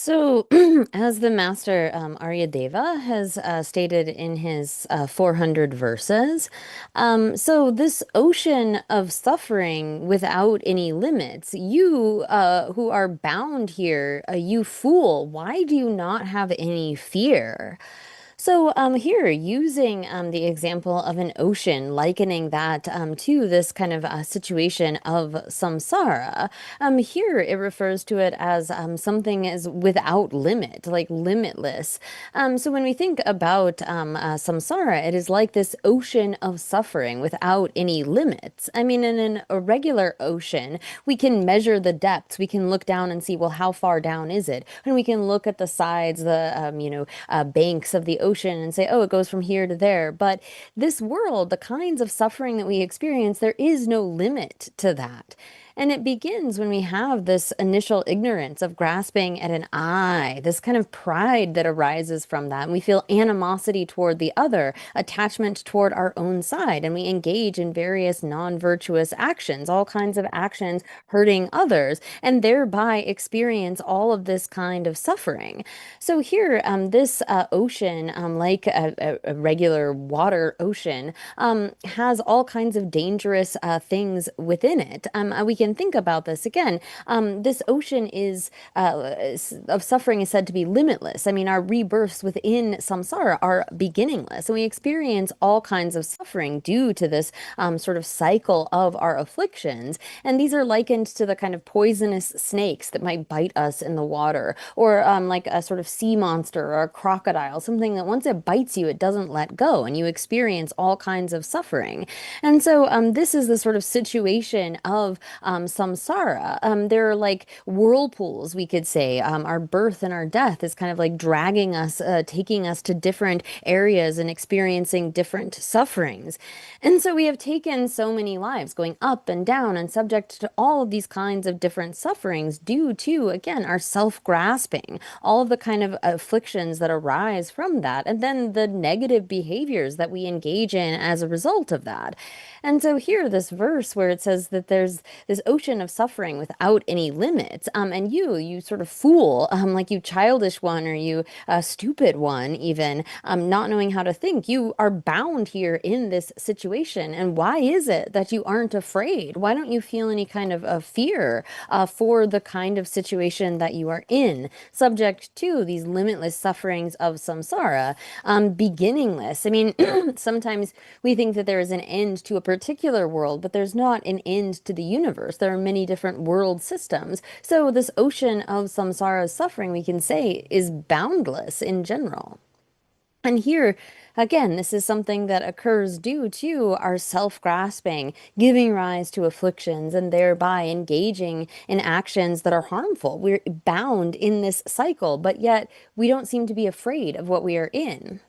So, as the master Aryadeva has stated in his 400 verses, so this ocean of suffering without any limits, you who are bound here, you fool, why do you not have any fear? So, here, using the example of an ocean, likening that to this kind of situation of samsara, here it refers to it as something is without limit, like limitless. So, when we think about samsara, it is like this ocean of suffering without any limits. I mean, in a regular ocean, we can measure the depths, we can look down and see, well, how far down is it? And we can look at the sides, the banks of the ocean and say, oh, it goes from here to there. But this world, the kinds of suffering that we experience, there is no limit to that. And it begins when we have this initial ignorance of grasping at an I, this kind of pride that arises from that. And we feel animosity toward the other, attachment toward our own side, and we engage in various non-virtuous actions, all kinds of actions hurting others, and thereby experience all of this kind of suffering. So here, this ocean, like a regular water ocean, has all kinds of dangerous things within it. We can think about this again. This ocean of suffering is said to be limitless. I mean, our rebirths within samsara are beginningless, and we experience all kinds of suffering due to this sort of cycle of our afflictions. And these are likened to the kind of poisonous snakes that might bite us in the water, or like a sort of sea monster or a crocodile, something that once it bites you, it doesn't let go, and you experience all kinds of suffering. And so this is the sort of situation of samsara. There are like whirlpools, we could say. Our birth and our death is kind of like dragging us, taking us to different areas and experiencing different sufferings. And so we have taken so many lives going up and down and subject to all of these kinds of different sufferings due to, again, our self-grasping, all of the kind of afflictions that arise from that, and then the negative behaviors that we engage in as a result of that. And so here, this verse where it says that there's this ocean of suffering without any limits, and you sort of fool, like you childish one or you stupid one, even, not knowing how to think, you are bound here in this situation. And why is it that you aren't afraid? Why don't you feel any kind of fear for the kind of situation that you are in, subject to these limitless sufferings of samsara, beginningless? I mean, sometimes we think that there is an end to a particular world, but there's not an end to the universe. There are many different world systems. So this ocean of samsara's suffering, we can say, is boundless in general. And here, again, this is something that occurs due to our self-grasping, giving rise to afflictions, and thereby engaging in actions that are harmful. We're bound in this cycle, but yet we don't seem to be afraid of what we are in.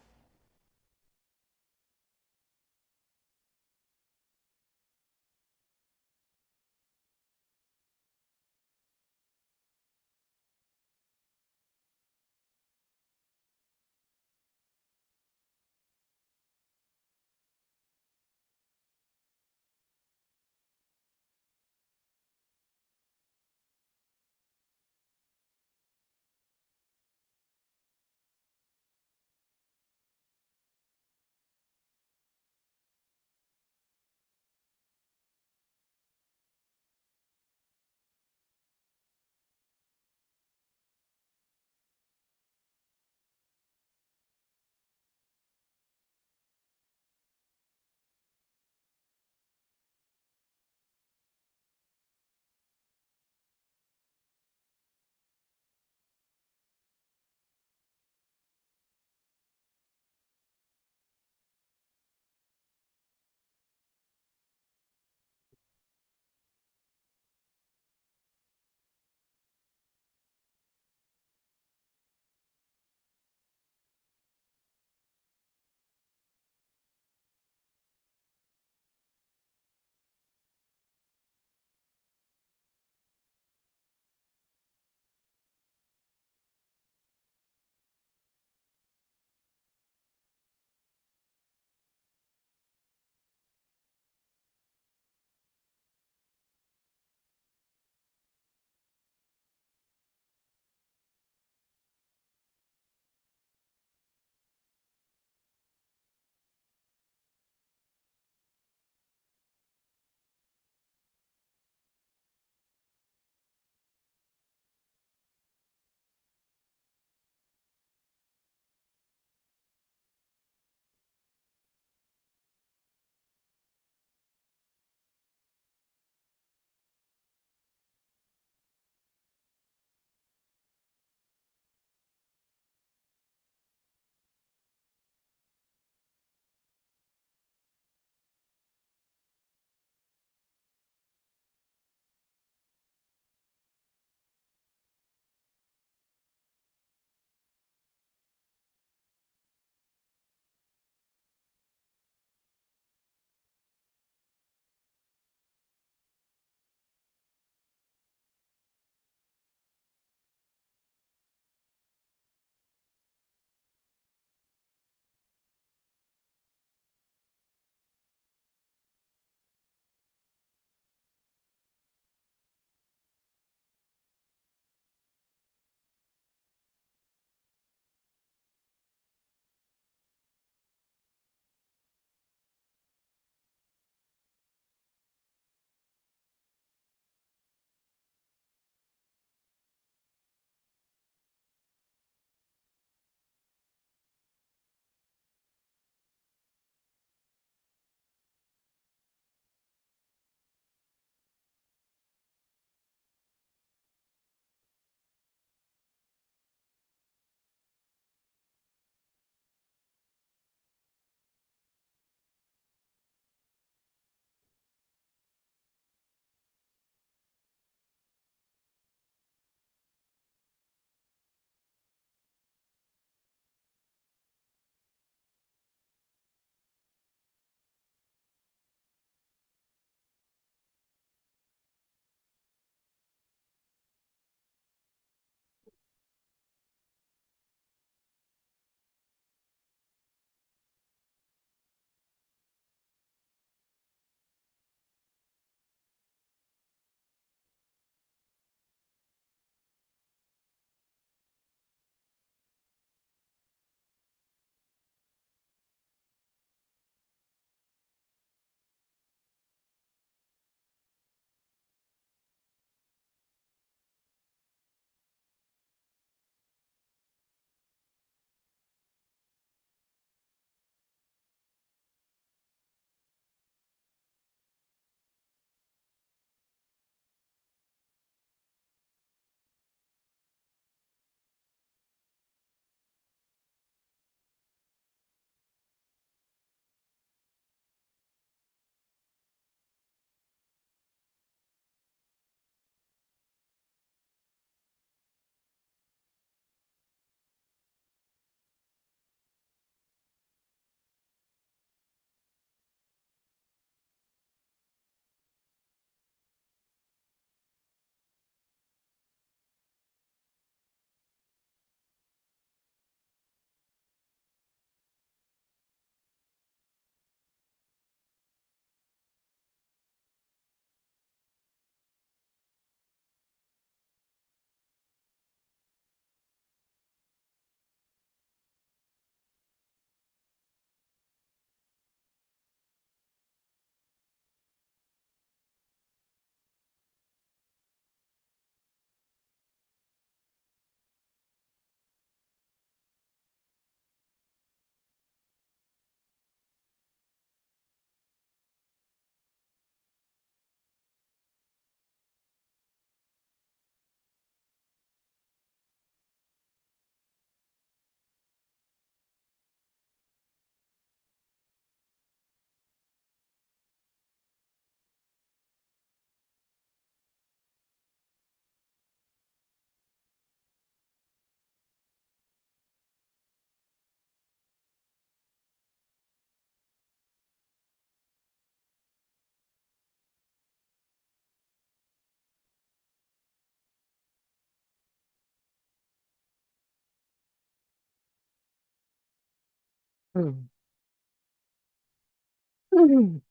Mhm.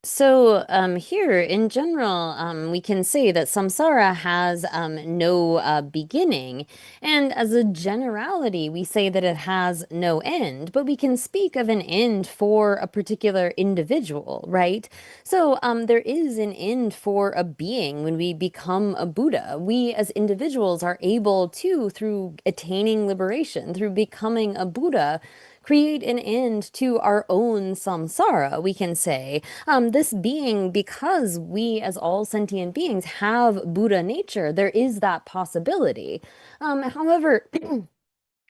So, here in general, we can say that samsara has no beginning. And as a generality, we say that it has no end, but we can speak of an end for a particular individual, right? So, there is an end for a being when we become a Buddha. We as individuals are able to, through attaining liberation, through becoming a Buddha, create an end to our own samsara, we can say. This being, because we as all sentient beings have Buddha nature, there is that possibility. However,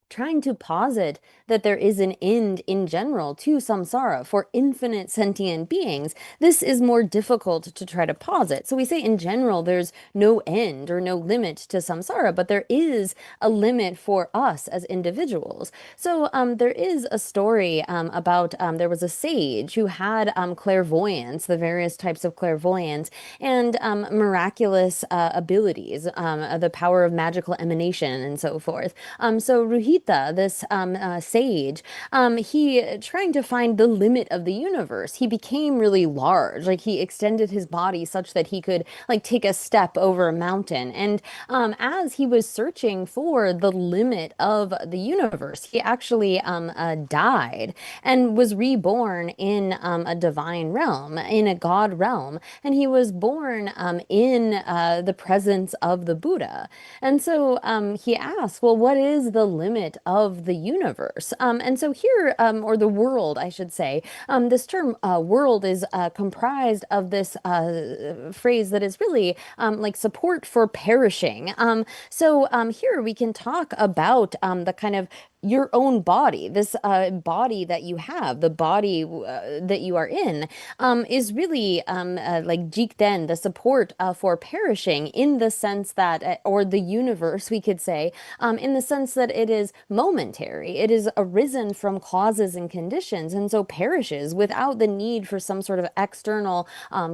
trying to posit that there is an end in general to samsara for infinite sentient beings, this is more difficult to try to posit. So we say in general there's no end or no limit to samsara, but there is a limit for us as individuals. So there is a story about there was a sage who had clairvoyance, the various types of clairvoyance, and miraculous abilities, the power of magical emanation and so forth. So Ruhita, this sage, he trying to find the limit of the universe. He became really large, like he extended his body such that he could like take a step over a mountain. And as he was searching for the limit of the universe, he actually died and was reborn in a divine realm, in a God realm, and he was born in the presence of the Buddha. And so he asked, well, what is the limit of the universe? And so here, or the world, I should say, this term world is comprised of this phrase that is really like support for perishing. So here we can talk about the kind of your own body, this body that you have, the body that you are in, is really like jikden, the support for perishing in the sense that, or the universe, we could say, in the sense that it is momentary. It is arisen from causes and conditions, and so perishes without the need for some sort of external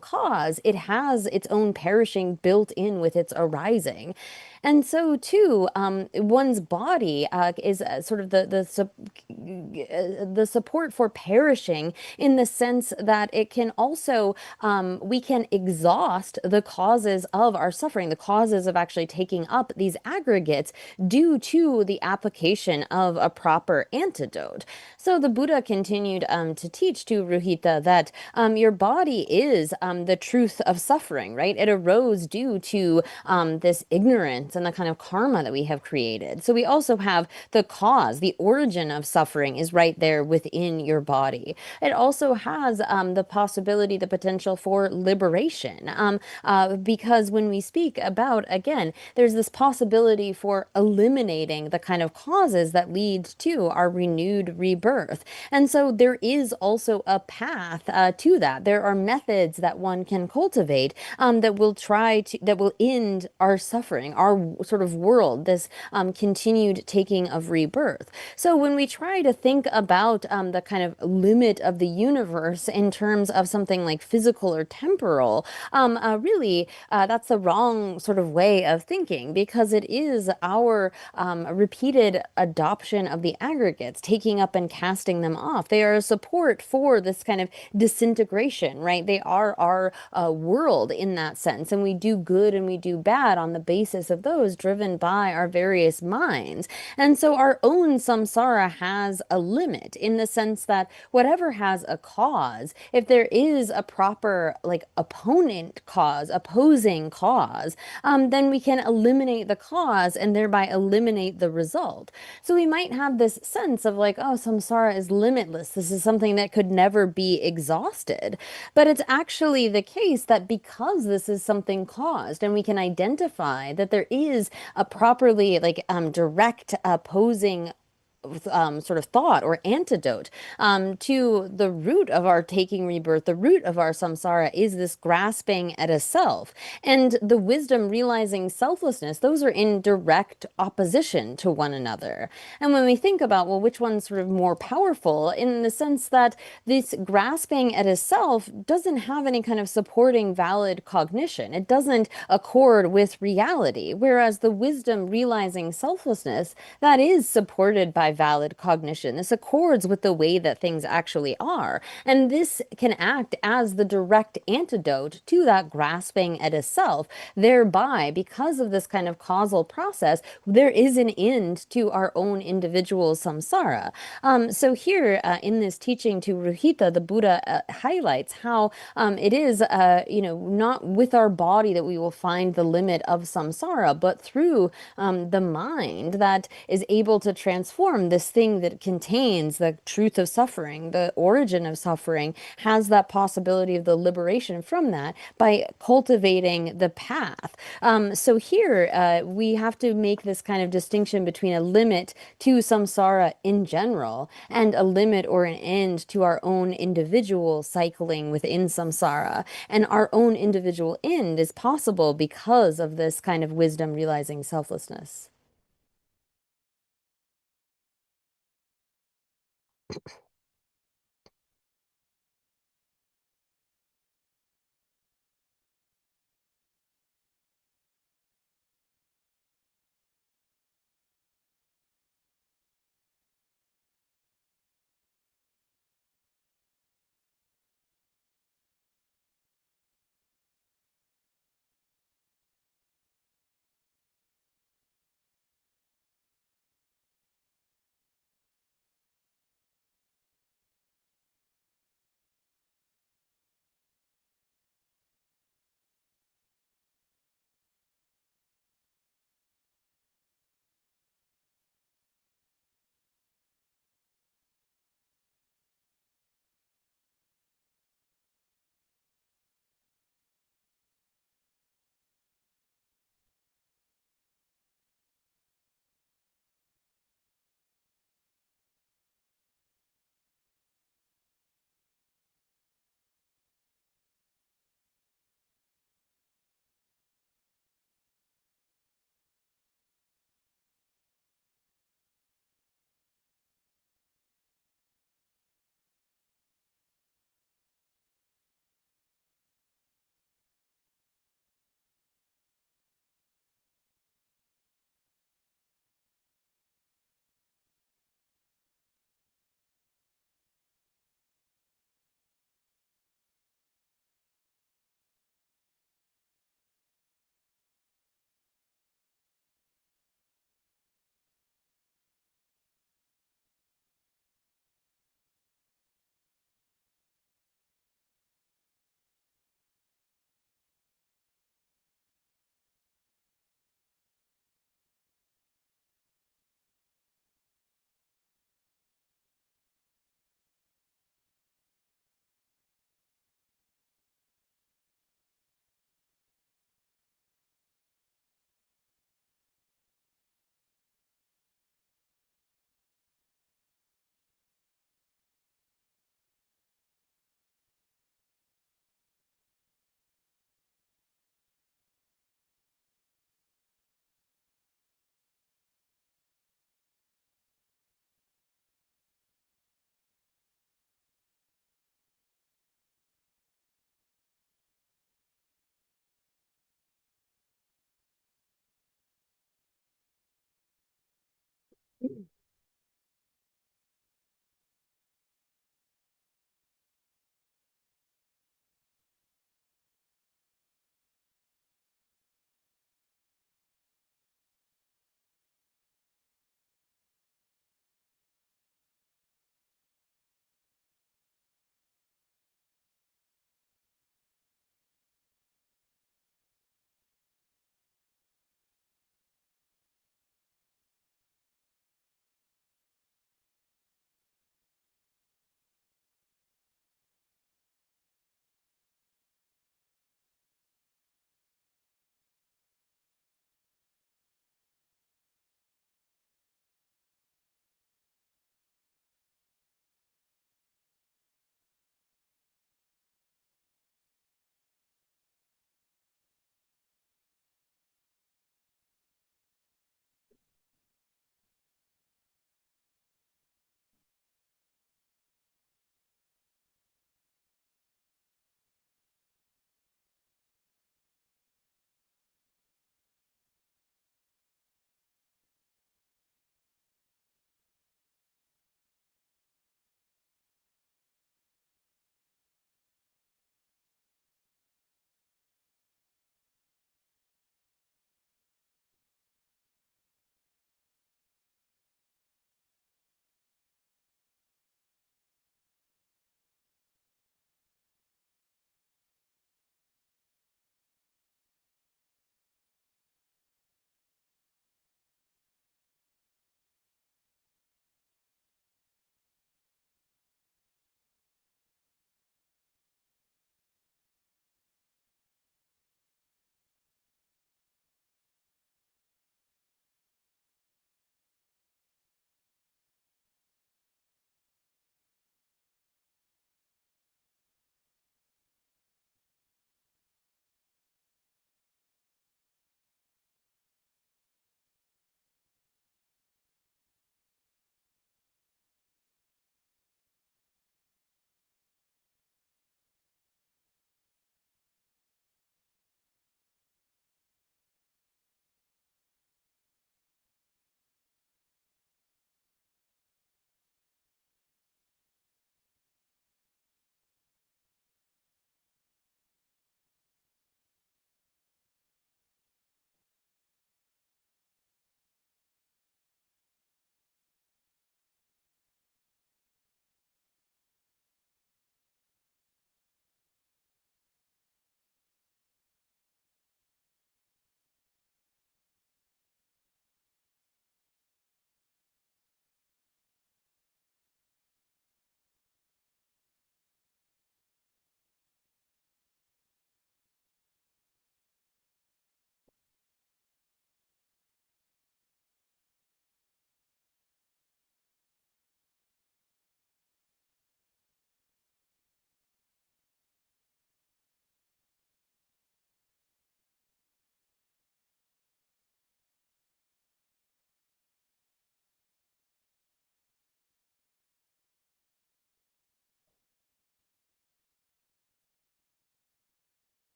cause. It has its own perishing built in with its arising. And so too, one's body is sort of the support for perishing in the sense that it can also we can exhaust the causes of our suffering, the causes of actually taking up these aggregates due to the application of a proper antidote. So the Buddha continued to teach to Ruhita that your body is the truth of suffering, right? It arose due to this ignorance and the kind of karma that we have created. So we also have the cause, the origin of suffering is right there within your body. It also has the possibility, the potential for liberation. Because when we speak about, again, there's this possibility for eliminating the kind of causes that lead to our renewed rebirth. And so there is also a path to that. There are methods that one can cultivate that will try to, that will end our suffering, our sort of world, this continued taking of rebirth. So when we try to think about the kind of limit of the universe in terms of something like physical or temporal, really that's the wrong sort of way of thinking because it is our repeated adoption of the aggregates, taking up and casting them off. They are a support for this kind of disintegration, right? They are our world in that sense, and we do good and we do bad on the basis of those driven by our various minds. And so our own samsara has a limit in the sense that whatever has a cause, if there is a proper like opponent cause, opposing cause, then we can eliminate the cause and thereby eliminate the result. So we might have this sense of like, oh, samsara is limitless. This is something that could never be exhausted. But it's actually the case that because this is something caused and we can identify that there is a properly like direct opposing sort of thought or antidote to the root of our taking rebirth, the root of our samsara is this grasping at a self. And the wisdom realizing selflessness, those are in direct opposition to one another. And when we think about, well, which one's sort of more powerful, in the sense that this grasping at a self doesn't have any kind of supporting valid cognition, it doesn't accord with reality. Whereas the wisdom realizing selflessness, that is supported by by valid cognition. This accords with the way that things actually are. And this can act as the direct antidote to that grasping at a self. Thereby, because of this kind of causal process, there is an end to our own individual samsara. So here in this teaching to Ruhita, the Buddha highlights how it is, not with our body that we will find the limit of samsara, but through the mind that is able to transform this thing that contains the truth of suffering, the origin of suffering, has that possibility of the liberation from that by cultivating the path. So here we have to make this kind of distinction between a limit to samsara in general and a limit or an end to our own individual cycling within samsara. And our own individual end is possible because of this kind of wisdom realizing selflessness.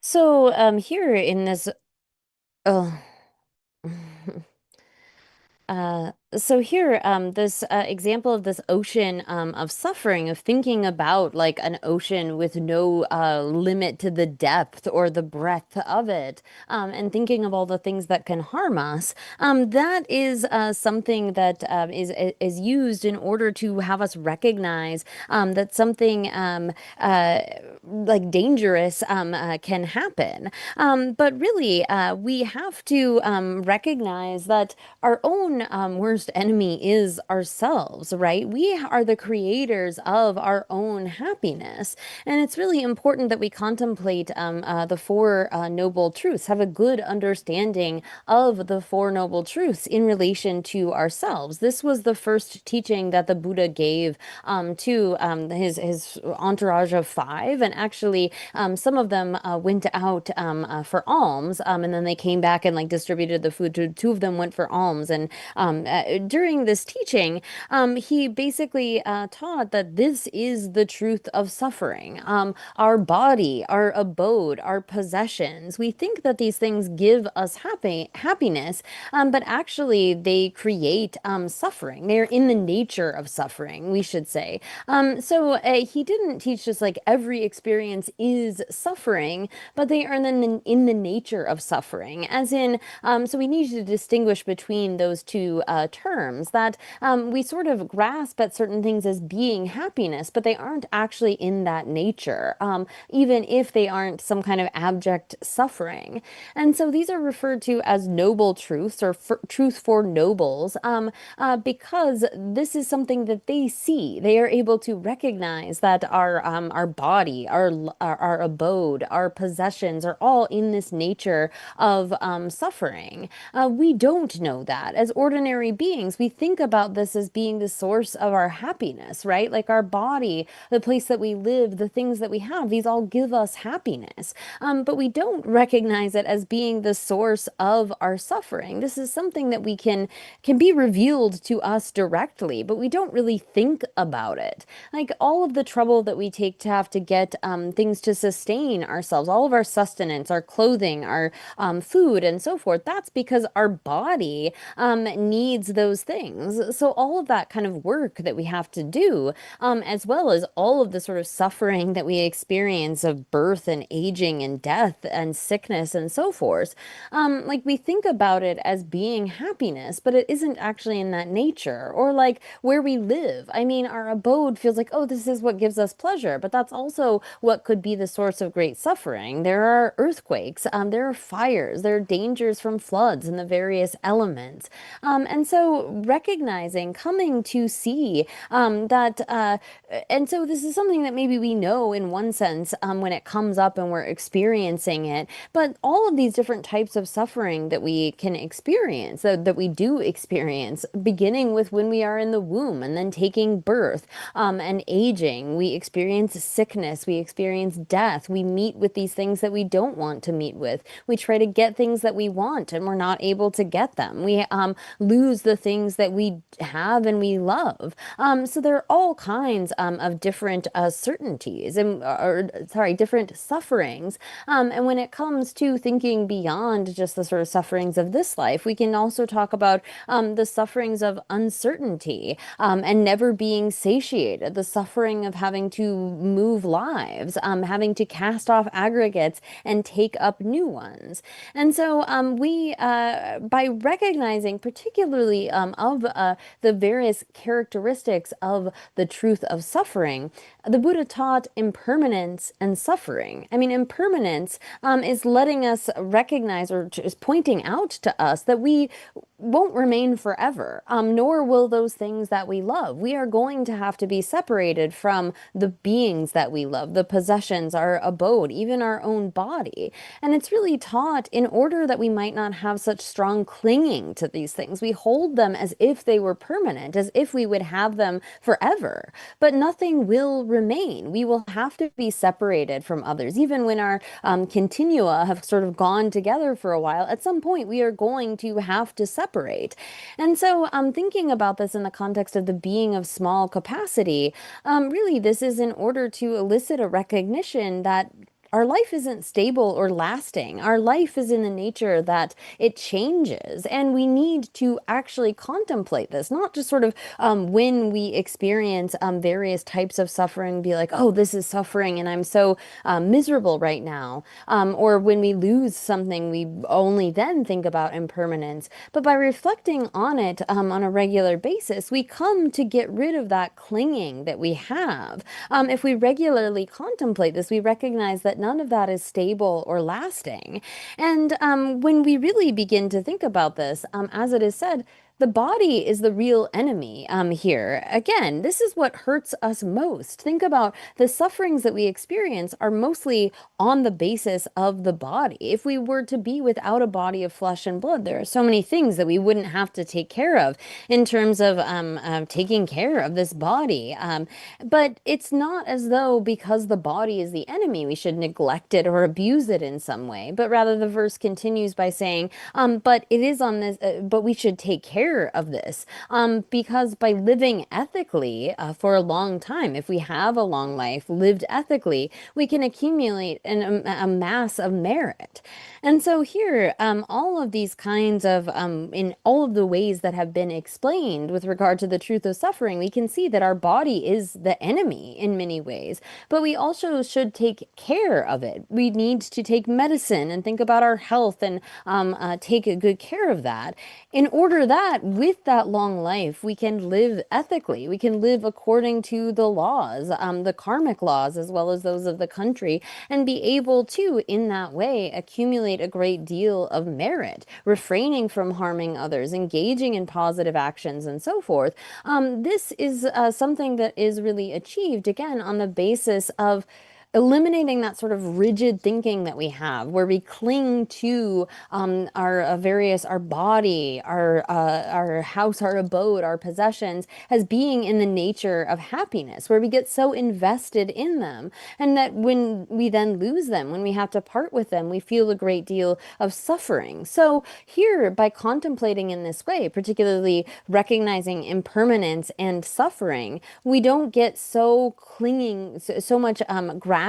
So, here in this, oh, so here, this example of this ocean of suffering, of thinking about like an ocean with no limit to the depth or the breadth of it, and thinking of all the things that can harm us, that is something that is used in order to have us recognize that something like dangerous can happen. But really, we have to recognize that our own worst enemy is ourselves, right? We are the creators of our own happiness. And it's really important that we contemplate the Four Noble Truths, have a good understanding of the Four Noble Truths in relation to ourselves. This was the first teaching that the Buddha gave to his entourage of five. And actually, some of them went out for alms, and then they came back and like distributed the food to two of them went for alms. And during this teaching, he basically taught that this is the truth of suffering. Our body, our abode, our possessions. We think that these things give us happiness, but actually they create suffering. They're in the nature of suffering, we should say. So he didn't teach us like every experience is suffering, but they are in the nature of suffering, as in, so we need to distinguish between those two terms, that we sort of grasp at certain things as being happiness, but they aren't actually in that nature, even if they aren't some kind of abject suffering. And so these are referred to as noble truths, or truth for nobles, because this is something that they see. They are able to recognize that our body, our abode, our possessions are all in this nature of suffering. We don't know that. As ordinary beings, we think about this as being the source of our happiness, right? Like our body, the place that we live, the things that we have, these all give us happiness. But we don't recognize it as being the source of our suffering. This is something that we can be revealed to us directly, but we don't really think about it. Like all of the trouble that we take to have to get things to sustain ourselves, all of our sustenance, our clothing, our food, and so forth, that's because our body needs those things. So all of that kind of work that we have to do, as well as all of the sort of suffering that we experience of birth and aging and death and sickness and so forth, like we think about it as being happiness, but it isn't actually in that nature. Or like where we live. I mean, our abode feels like, oh, this is what gives us pleasure, but that's also what could be the source of great suffering. There are earthquakes, there are fires, there are dangers from floods and the various elements. And so so recognizing, coming to see that, and so this is something that maybe we know in one sense when it comes up and we're experiencing it, but all of these different types of suffering that we can experience, that we do experience, beginning with when we are in the womb and then taking birth and aging, we experience sickness, we experience death, we meet with these things that we don't want to meet with, we try to get things that we want and we're not able to get them, we lose the things that we have and we love. So there are all kinds of different certainties and, or sorry, different sufferings. And when it comes to thinking beyond just the sort of sufferings of this life, we can also talk about the sufferings of uncertainty and never being satiated, the suffering of having to move lives, having to cast off aggregates and take up new ones. And so by recognizing particularly of the various characteristics of the truth of suffering, the Buddha taught impermanence and suffering. I mean, impermanence is letting us recognize or is pointing out to us that we won't remain forever, nor will those things that we love. We are going to have to be separated from the beings that we love, the possessions, our abode, even our own body. And it's really taught in order that we might not have such strong clinging to these things. We hold them as if they were permanent, as if we would have them forever. But nothing will remain. We will have to be separated from others. Even when our continua have sort of gone together for a while, at some point we are going to have to separate. And so thinking about this in the context of the being of small capacity, really this is in order to elicit a recognition that our life isn't stable or lasting. Our life is in the nature that it changes, and we need to actually contemplate this, not just sort of when we experience various types of suffering, be like, oh, this is suffering, and I'm so miserable right now. Or when we lose something, we only then think about impermanence. But by reflecting on it on a regular basis, we come to get rid of that clinging that we have. If we regularly contemplate this, we recognize that none of that is stable or lasting. And when we really begin to think about this, as it is said, the body is the real enemy here. Again, this is what hurts us most. Think about the sufferings that we experience are mostly on the basis of the body. If we were to be without a body of flesh and blood, there are so many things that we wouldn't have to take care of in terms of taking care of this body. But it's not as though because the body is the enemy, we should neglect it or abuse it in some way. But rather, the verse continues by saying, but it is on this, but we should take care of this. Because by living ethically for a long time, if we have a long life lived ethically, we can accumulate a mass of merit. And so here, all of these kinds of, in all of the ways that have been explained with regard to the truth of suffering, we can see that our body is the enemy in many ways, but we also should take care of it. We need to take medicine and think about our health and take a good care of that in order that with that long life, we can live ethically. We can live according to the laws, the karmic laws, as well as those of the country, and be able to, in that way, accumulate a great deal of merit, refraining from harming others, engaging in positive actions, and so forth. This is something that is really achieved, again, on the basis of eliminating that sort of rigid thinking that we have, where we cling to our our body, our house, our abode, our possessions as being in the nature of happiness, where we get so invested in them, and that when we then lose them, when we have to part with them, we feel a great deal of suffering. So here, by contemplating in this way, particularly recognizing impermanence and suffering, we don't get so clinging, so much grasping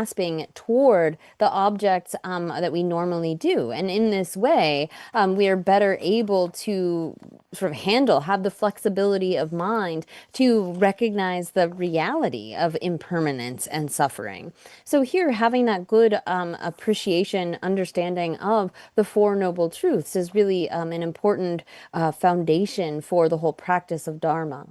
toward the objects that we normally do. And in this way, we are better able to sort of have the flexibility of mind to recognize the reality of impermanence and suffering. So here, having that good appreciation, understanding of the Four Noble Truths is really an important foundation for the whole practice of Dharma.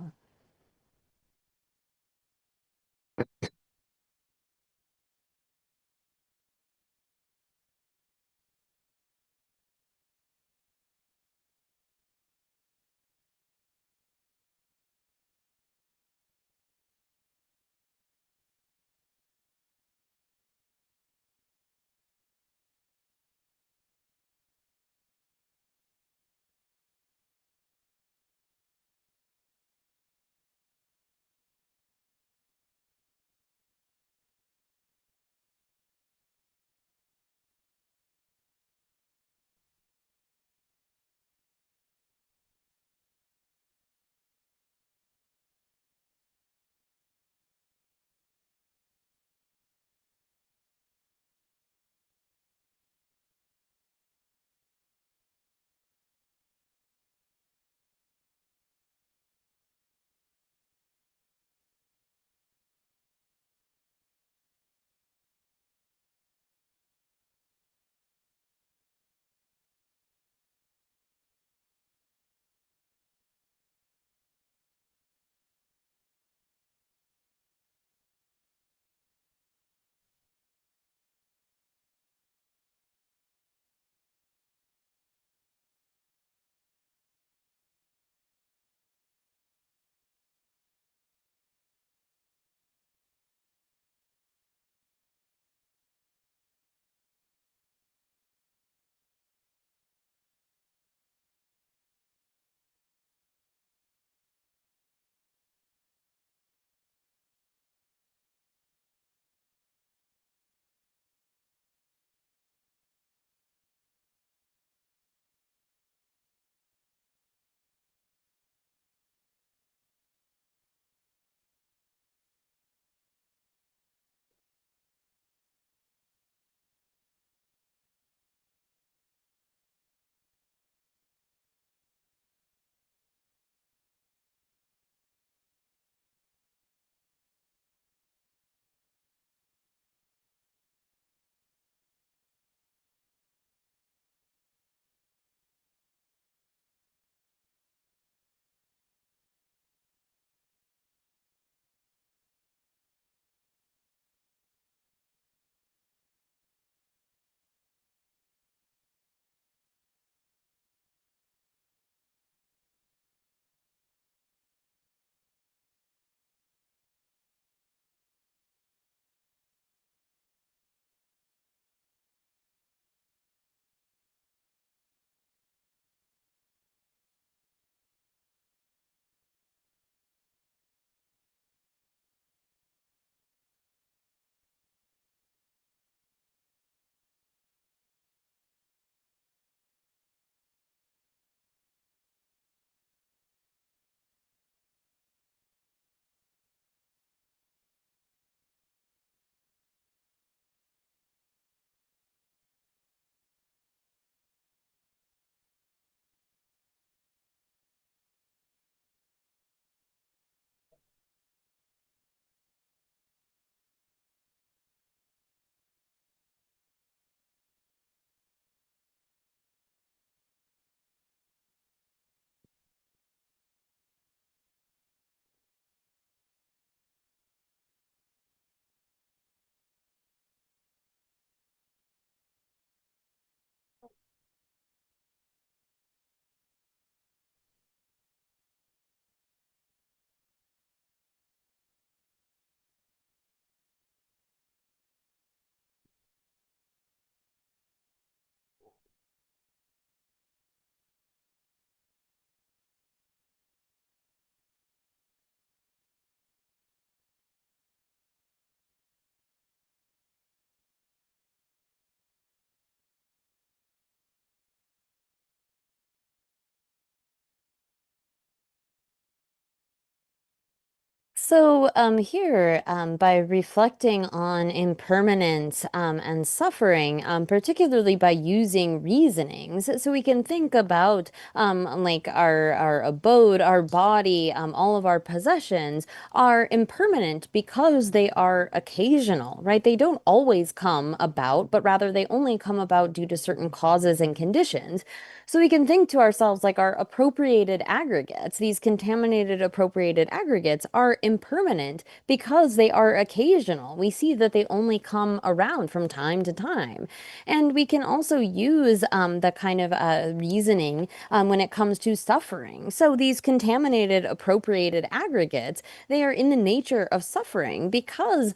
Here, by reflecting on impermanence and suffering, particularly by using reasonings, so we can think about like our abode, our body, all of our possessions are impermanent because they are occasional, right? They don't always come about, but rather they only come about due to certain causes and conditions. So we can think to ourselves like our appropriated aggregates, these contaminated appropriated aggregates are impermanent because they are occasional. We see that they only come around from time to time. And we can also use the kind of reasoning when it comes to suffering. So these contaminated appropriated aggregates, they are in the nature of suffering because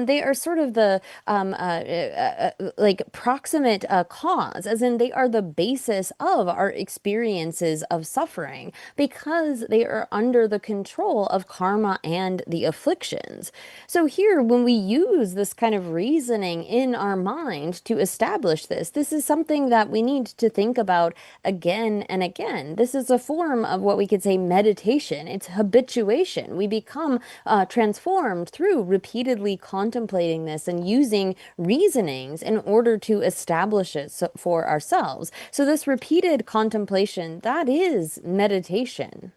they are sort of the like proximate cause, as in they are the basis of our experiences of suffering because they are under the control of karma and the afflictions. So here, when we use this kind of reasoning in our mind to establish this, this is something that we need to think about again and again. This is a form of what we could say meditation. It's habituation. We become transformed through repeatedly contemplating this and using reasonings in order to establish it for ourselves. So this repeated contemplation, that is meditation.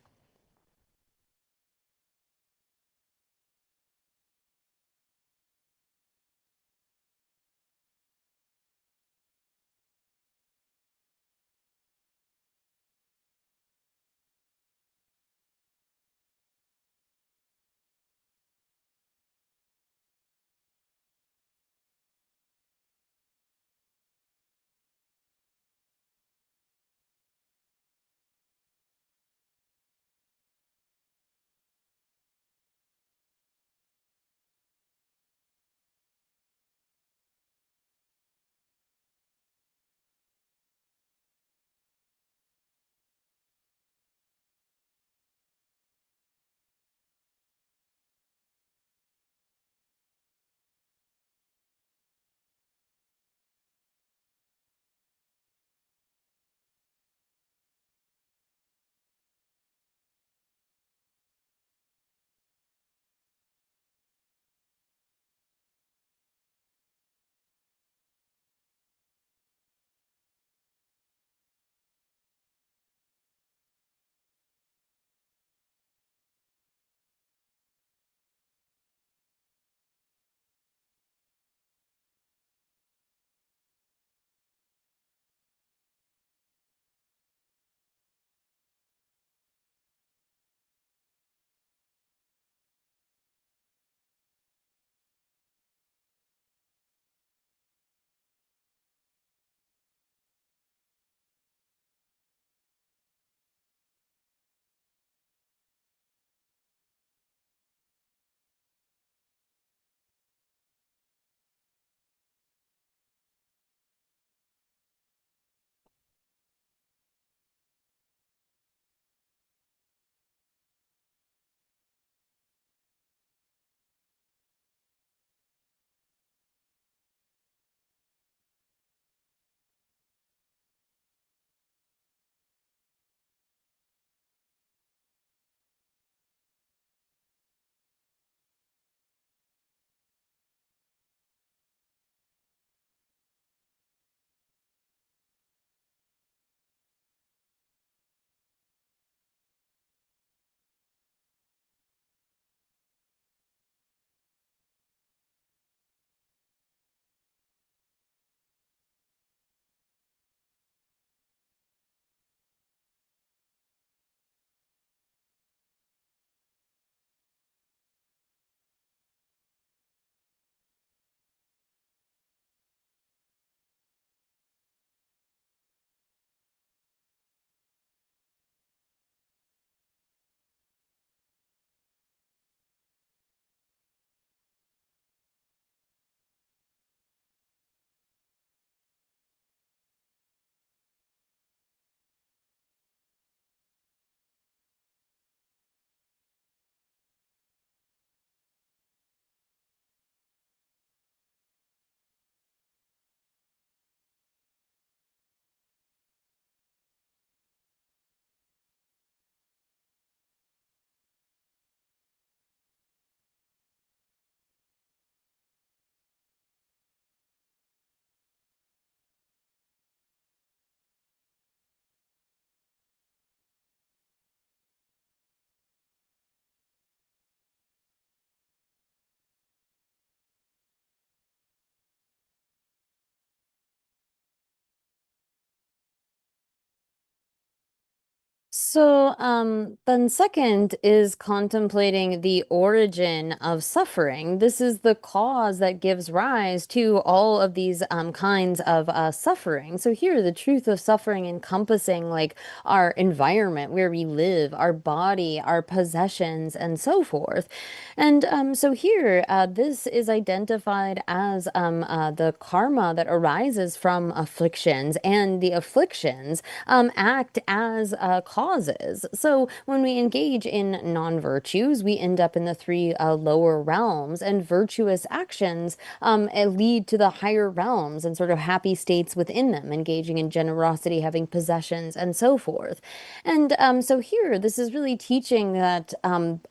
Then second is contemplating the origin of suffering. This is the cause that gives rise to all of these kinds of suffering. So here, the truth of suffering encompassing like our environment where we live, our body, our possessions, and so forth. And so here, this is identified as the karma that arises from afflictions, and the afflictions act as causes. So when we engage in non-virtues, we end up in the three lower realms, and virtuous actions lead to the higher realms and sort of happy states within them, engaging in generosity, having possessions, and so forth. And so here, this is really teaching that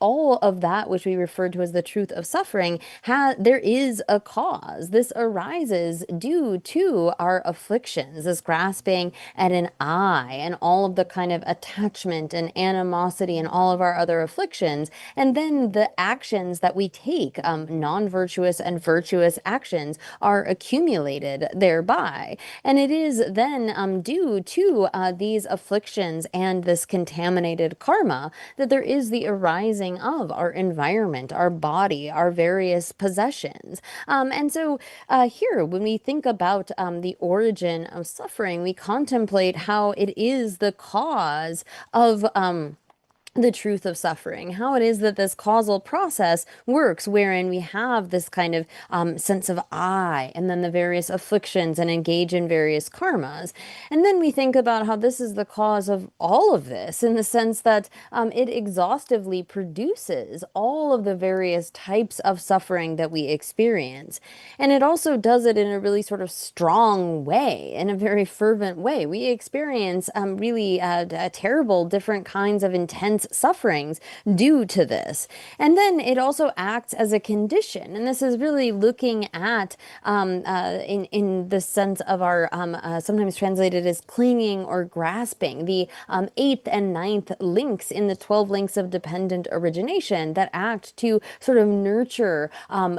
all of that which we refer to as the truth of suffering, there is a cause. This arises due to our afflictions, this grasping at an eye, and all of the kind of attachment and animosity and all of our other afflictions. And then the actions that we take, non-virtuous and virtuous actions, are accumulated thereby. And it is then due to these afflictions and this contaminated karma that there is the arising of our environment, our body, our various possessions. And so here, when we think about the origin of suffering, we contemplate how it is the cause of the truth of suffering, how it is that this causal process works, wherein we have this kind of sense of I, and then the various afflictions and engage in various karmas. And then we think about how this is the cause of all of this in the sense that it exhaustively produces all of the various types of suffering that we experience. And it also does it in a really sort of strong way, in a very fervent way. We experience really terrible different kinds of intense sufferings due to this. And then it also acts as a condition. And this is really looking at, in the sense of our, sometimes translated as clinging or grasping, the eighth and ninth links in the 12 links of dependent origination that act to sort of nurture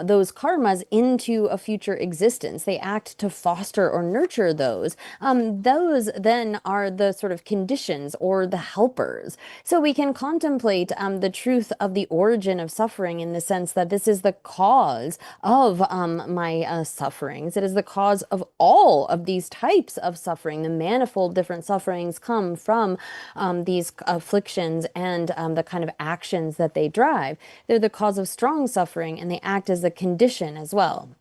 those karmas into a future existence. They act to foster or nurture those. Those then are the sort of conditions or the helpers. So we can contemplate the truth of the origin of suffering in the sense that this is the cause of my sufferings. It is the cause of all of these types of suffering. The manifold different sufferings come from these afflictions and the kind of actions that they drive. They're the cause of strong suffering, and they act as a condition as well.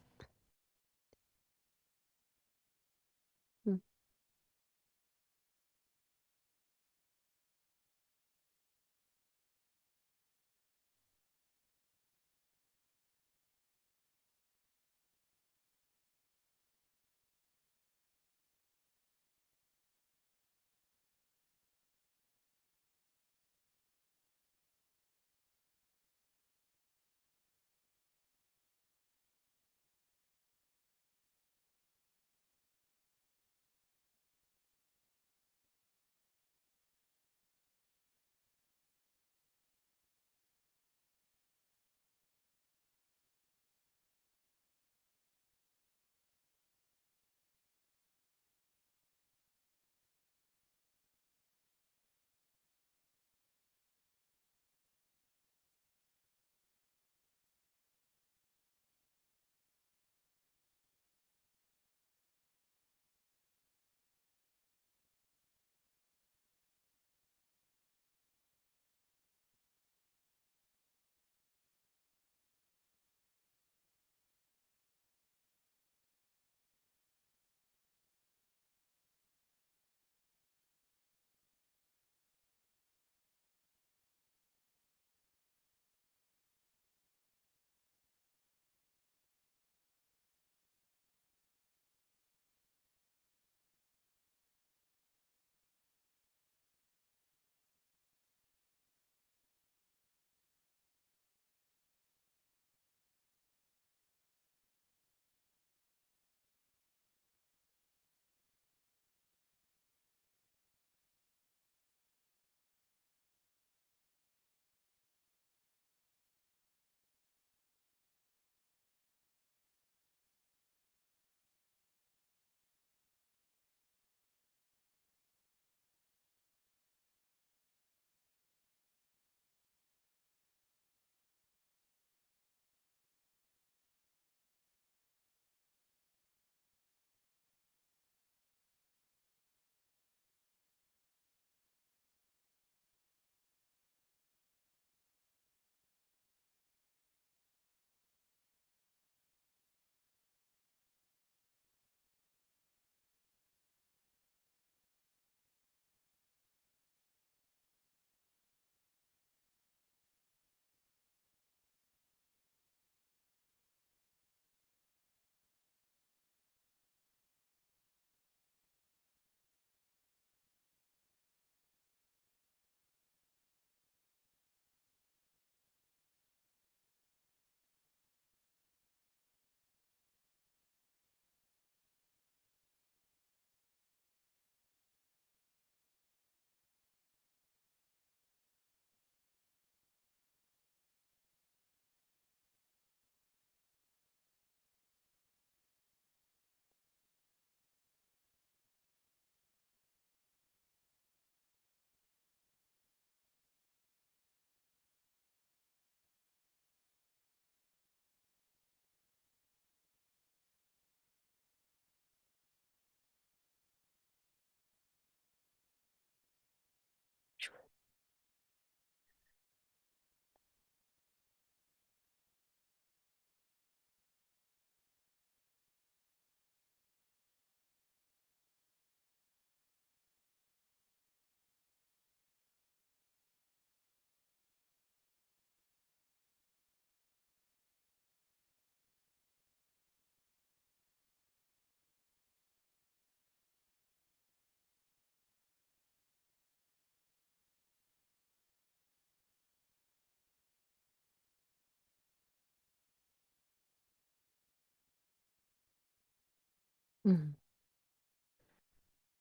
Mhm.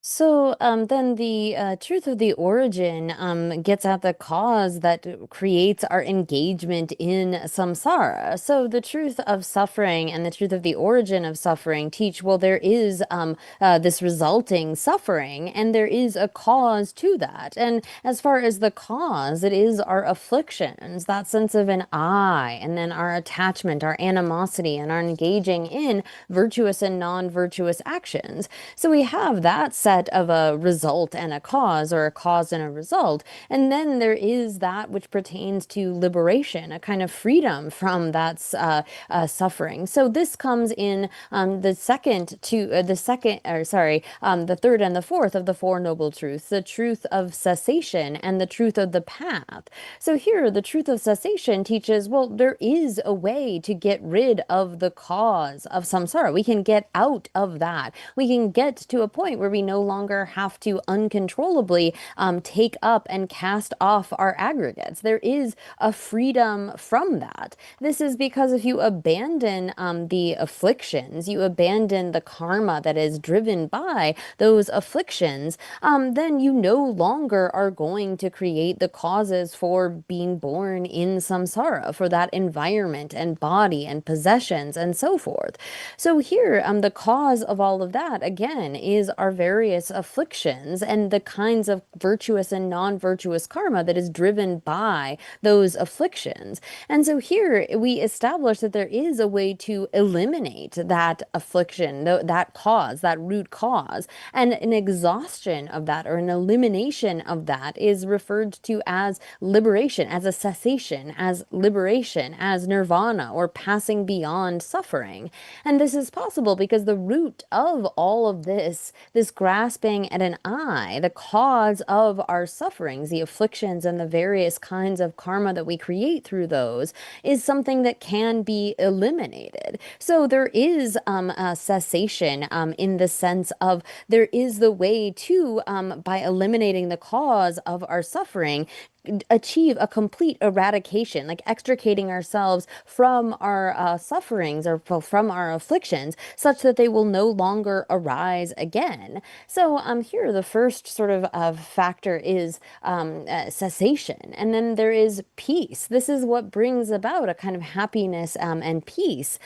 So then the truth of the origin gets at the cause that creates our engagement in samsara. So the truth of suffering and the truth of the origin of suffering teach, well, there is this resulting suffering, and there is a cause to that. And as far as the cause, it is our afflictions, that sense of an I, and then our attachment, our animosity, and our engaging in virtuous and non-virtuous actions. So we have that set of a result and a cause, or a cause and a result. And then there is that which pertains to liberation, a kind of freedom from that suffering. So this comes in the third and the fourth of the Four Noble Truths, the truth of cessation and the truth of the path. So here, the truth of cessation teaches, well, there is a way to get rid of the cause of samsara. We can get out of that. We can get to a point where we no longer have to uncontrollably take up and cast off our aggregates. There is a freedom from that. This is because if you abandon the afflictions, you abandon the karma that is driven by those afflictions, then you no longer are going to create the causes for being born in samsara, for that environment and body and possessions and so forth. So here, the cause of all of that, again, is our various afflictions and the kinds of virtuous and non-virtuous karma that is driven by those afflictions. And so here we establish that there is a way to eliminate that affliction, that cause, that root cause, and an exhaustion of that, or an elimination of that, is referred to as liberation, as a cessation, as liberation, as nirvana, or passing beyond suffering. And this is possible because the root of all of this grasping at an I, the cause of our sufferings, the afflictions and the various kinds of karma that we create through those, is something that can be eliminated. So there is a cessation in the sense of there is the way to, by eliminating the cause of our suffering, achieve a complete eradication, like extricating ourselves from our sufferings, or from our afflictions, such that they will no longer arise again. So here the first sort of factor is cessation, and then there is peace. This is what brings about a kind of happiness and peace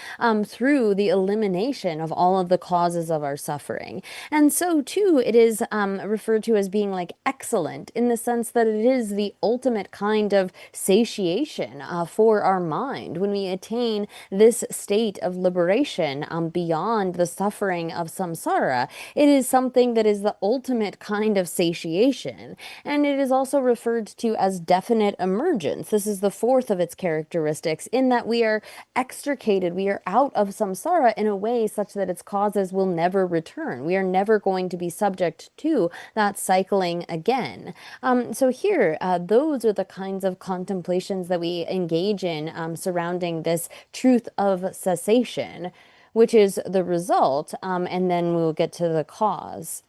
through the elimination of all of the causes of our suffering. And so too, it is referred to as being like excellent, in the sense that it is the ultimate kind of satiation for our mind. When we attain this state of liberation beyond the suffering of samsara, it is something that is the ultimate kind of satiation. And it is also referred to as definite emergence. This is the fourth of its characteristics, in that we are extricated, we are out of samsara in a way such that its causes will never return. We are never going to be subject to that cycling again. So here, those are the kinds of contemplations that we engage in surrounding this truth of cessation, which is the result, and then we'll get to the cause.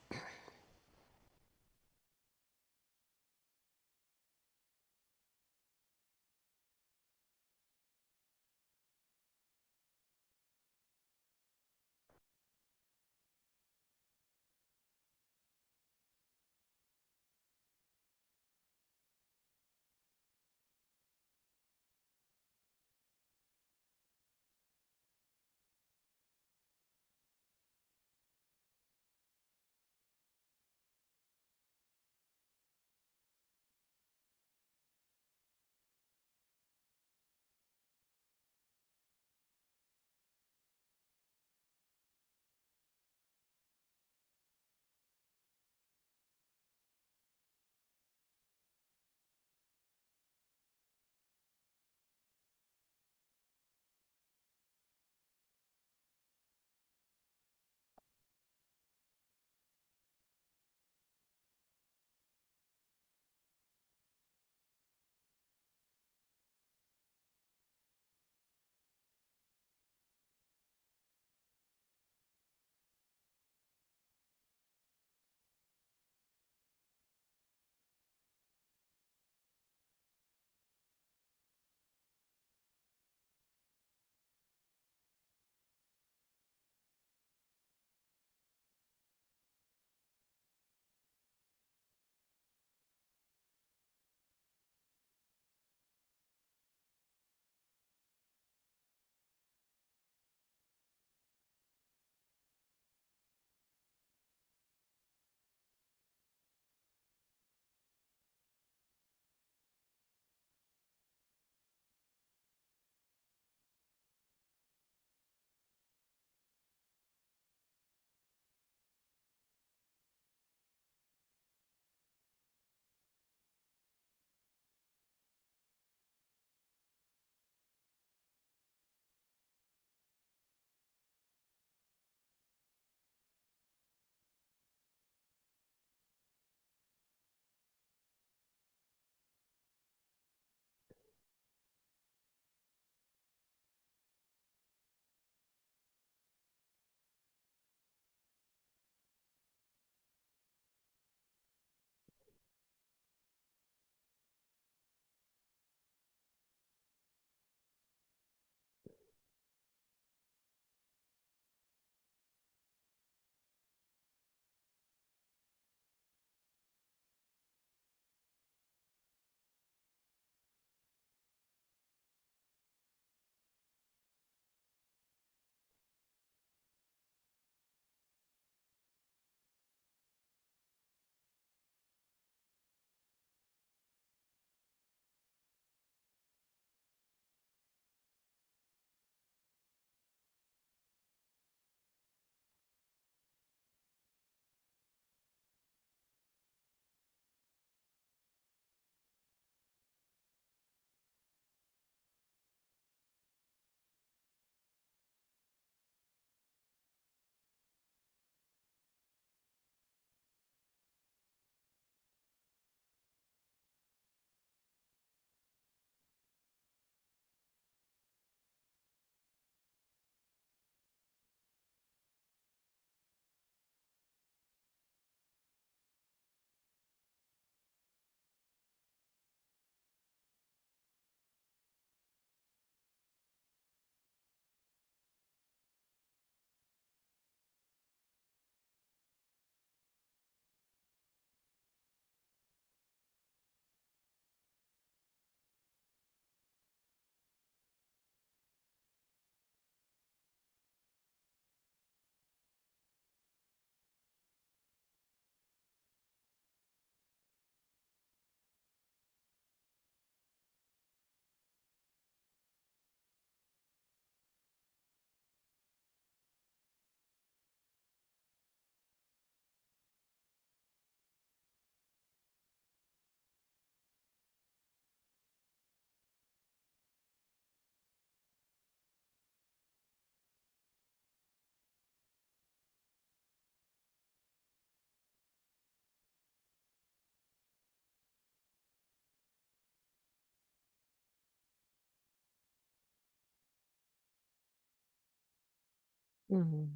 Mhm.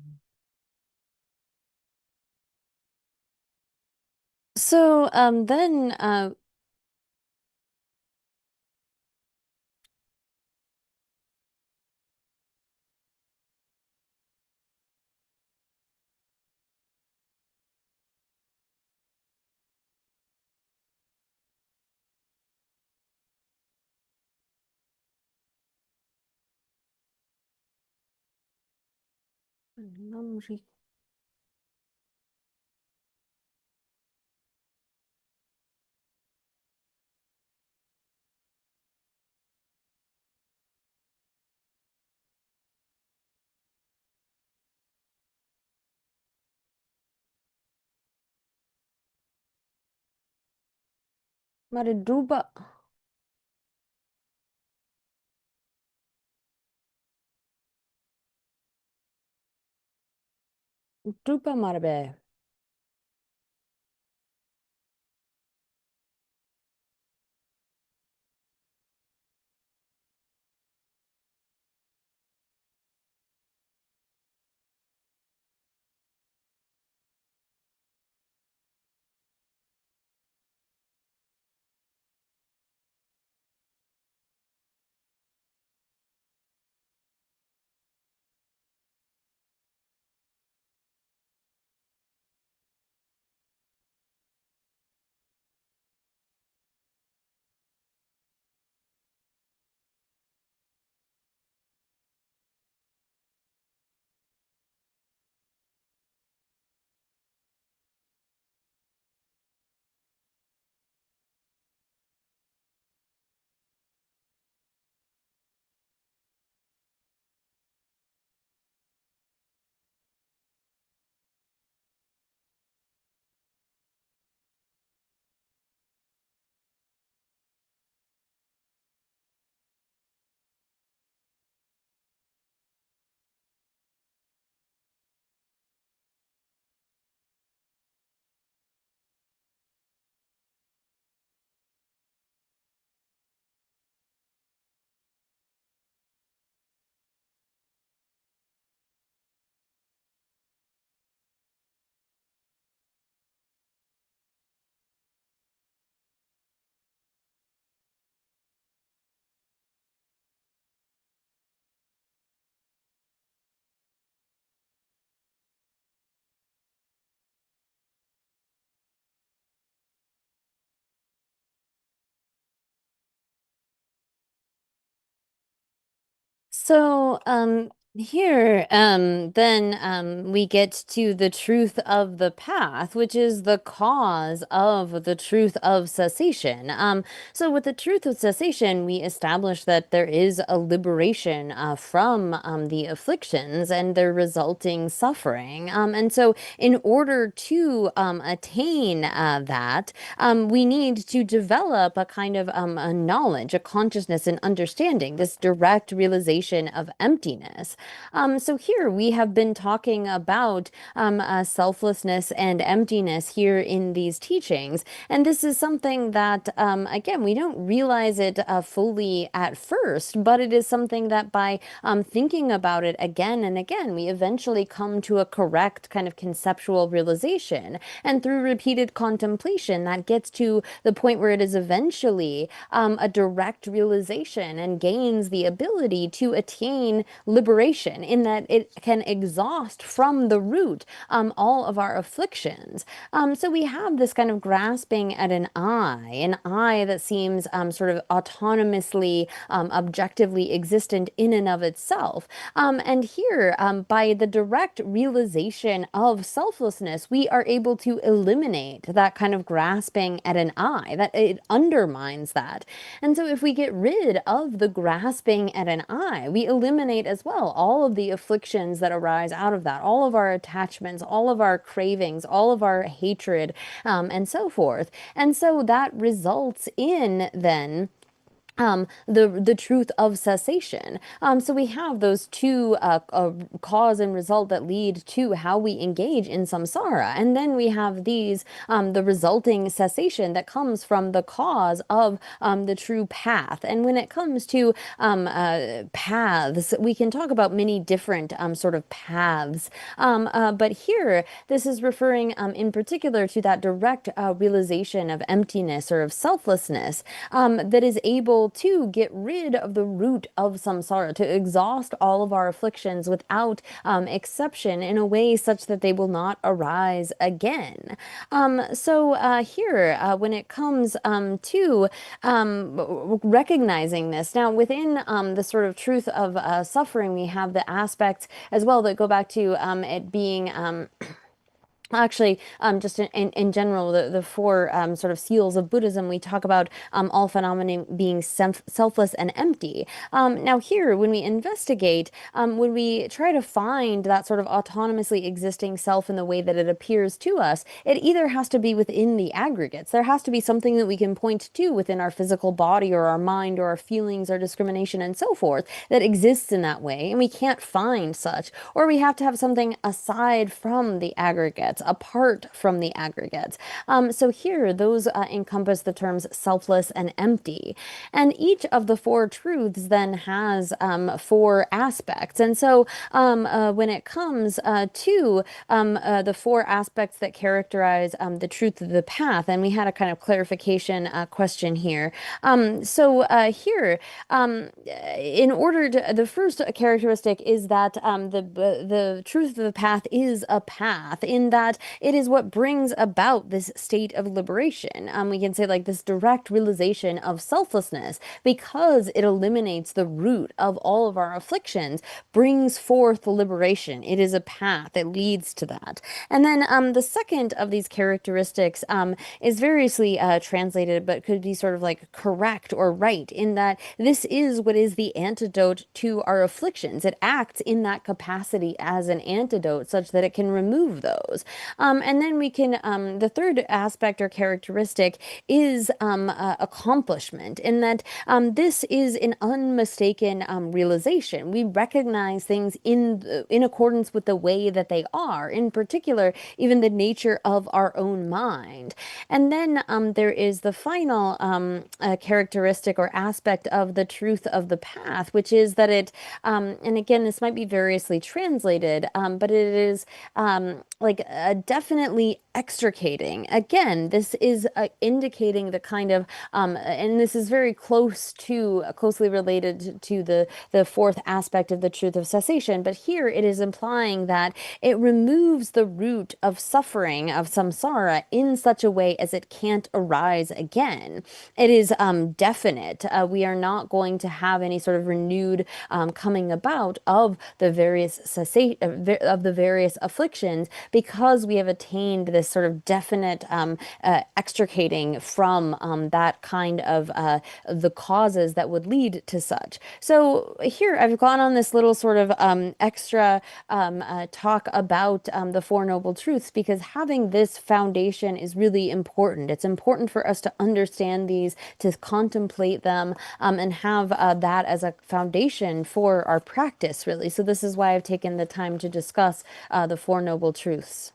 So then Mariduba, Drupa Marbe. So, here, then, we get to the truth of the path, which is the cause of the truth of cessation. So with the truth of cessation, we establish that there is a liberation, from, the afflictions and their resulting suffering. And so in order to, attain, that, we need to develop a kind of a knowledge, a consciousness, and understanding, this direct realization of emptiness. So here we have been talking about selflessness and emptiness here in these teachings. And this is something that, again, we don't realize it fully at first, but it is something that by thinking about it again and again, we eventually come to a correct kind of conceptual realization. And through repeated contemplation, that gets to the point where it is eventually a direct realization and gains the ability to attain liberation, in that it can exhaust from the root all of our afflictions. So we have this kind of grasping at an I that seems sort of autonomously, objectively existent in and of itself. And here, by the direct realization of selflessness, we are able to eliminate that kind of grasping at an I, that it undermines that. And so if we get rid of the grasping at an I, we eliminate as well all of the afflictions that arise out of that, all of our attachments, all of our cravings, all of our hatred, and so forth. And so that results in then the truth of cessation. So we have those two cause and result that lead to how we engage in samsara, and then we have these the resulting cessation that comes from the cause of the true path. And when it comes to paths, we can talk about many different sort of paths, but here this is referring in particular to that direct realization of emptiness or of selflessness that is able to get rid of the root of samsara, to exhaust all of our afflictions without exception in a way such that they will not arise again. Here, when it comes to recognizing this, now within the sort of truth of suffering, we have the aspects as well that go back to it being actually, just in general, the four sort of seals of Buddhism, we talk about all phenomena being selfless and empty. Now, here, when we investigate, when we try to find that sort of autonomously existing self in the way that it appears to us, it either has to be within the aggregates. There has to be something that we can point to within our physical body or our mind or our feelings or discrimination and so forth that exists in that way, and we can't find such. Or we have to have something aside from the aggregates, apart from the aggregates. So here, those encompass the terms selfless and empty. And each of the four truths then has four aspects. And so when it comes to the four aspects that characterize the truth of the path, and we had a kind of clarification question here. Here, in order to, the first characteristic is that the truth of the path is a path, in that it is what brings about this state of liberation. We can say like this direct realization of selflessness, because it eliminates the root of all of our afflictions, brings forth liberation. It is a path that leads to that. And then the second of these characteristics is variously translated, but could be sort of like correct or right, in that this is what is the antidote to our afflictions. It acts in that capacity as an antidote such that it can remove those. And then we can, the third aspect or characteristic is accomplishment, in that this is an unmistaken realization. We recognize things in accordance with the way that they are, in particular, even the nature of our own mind. And then there is the final characteristic or aspect of the truth of the path, which is that it, and again, this might be variously translated, but it is like definitely extricating. Again, this is indicating the kind of, and this is very closely related to the fourth aspect of the truth of cessation. But here it is implying that it removes the root of suffering, of samsara, in such a way as it can't arise again. It is definite. We are not going to have any sort of renewed coming about of the various of the various afflictions, because we have attained this sort of definite extricating from that kind of the causes that would lead to such. So here I've gone on this little sort of extra talk about the Four Noble Truths, because having this foundation is really important. It's important for us to understand these, to contemplate them, and have that as a foundation for our practice, really. So this is why I've taken the time to discuss the Four Noble Truths.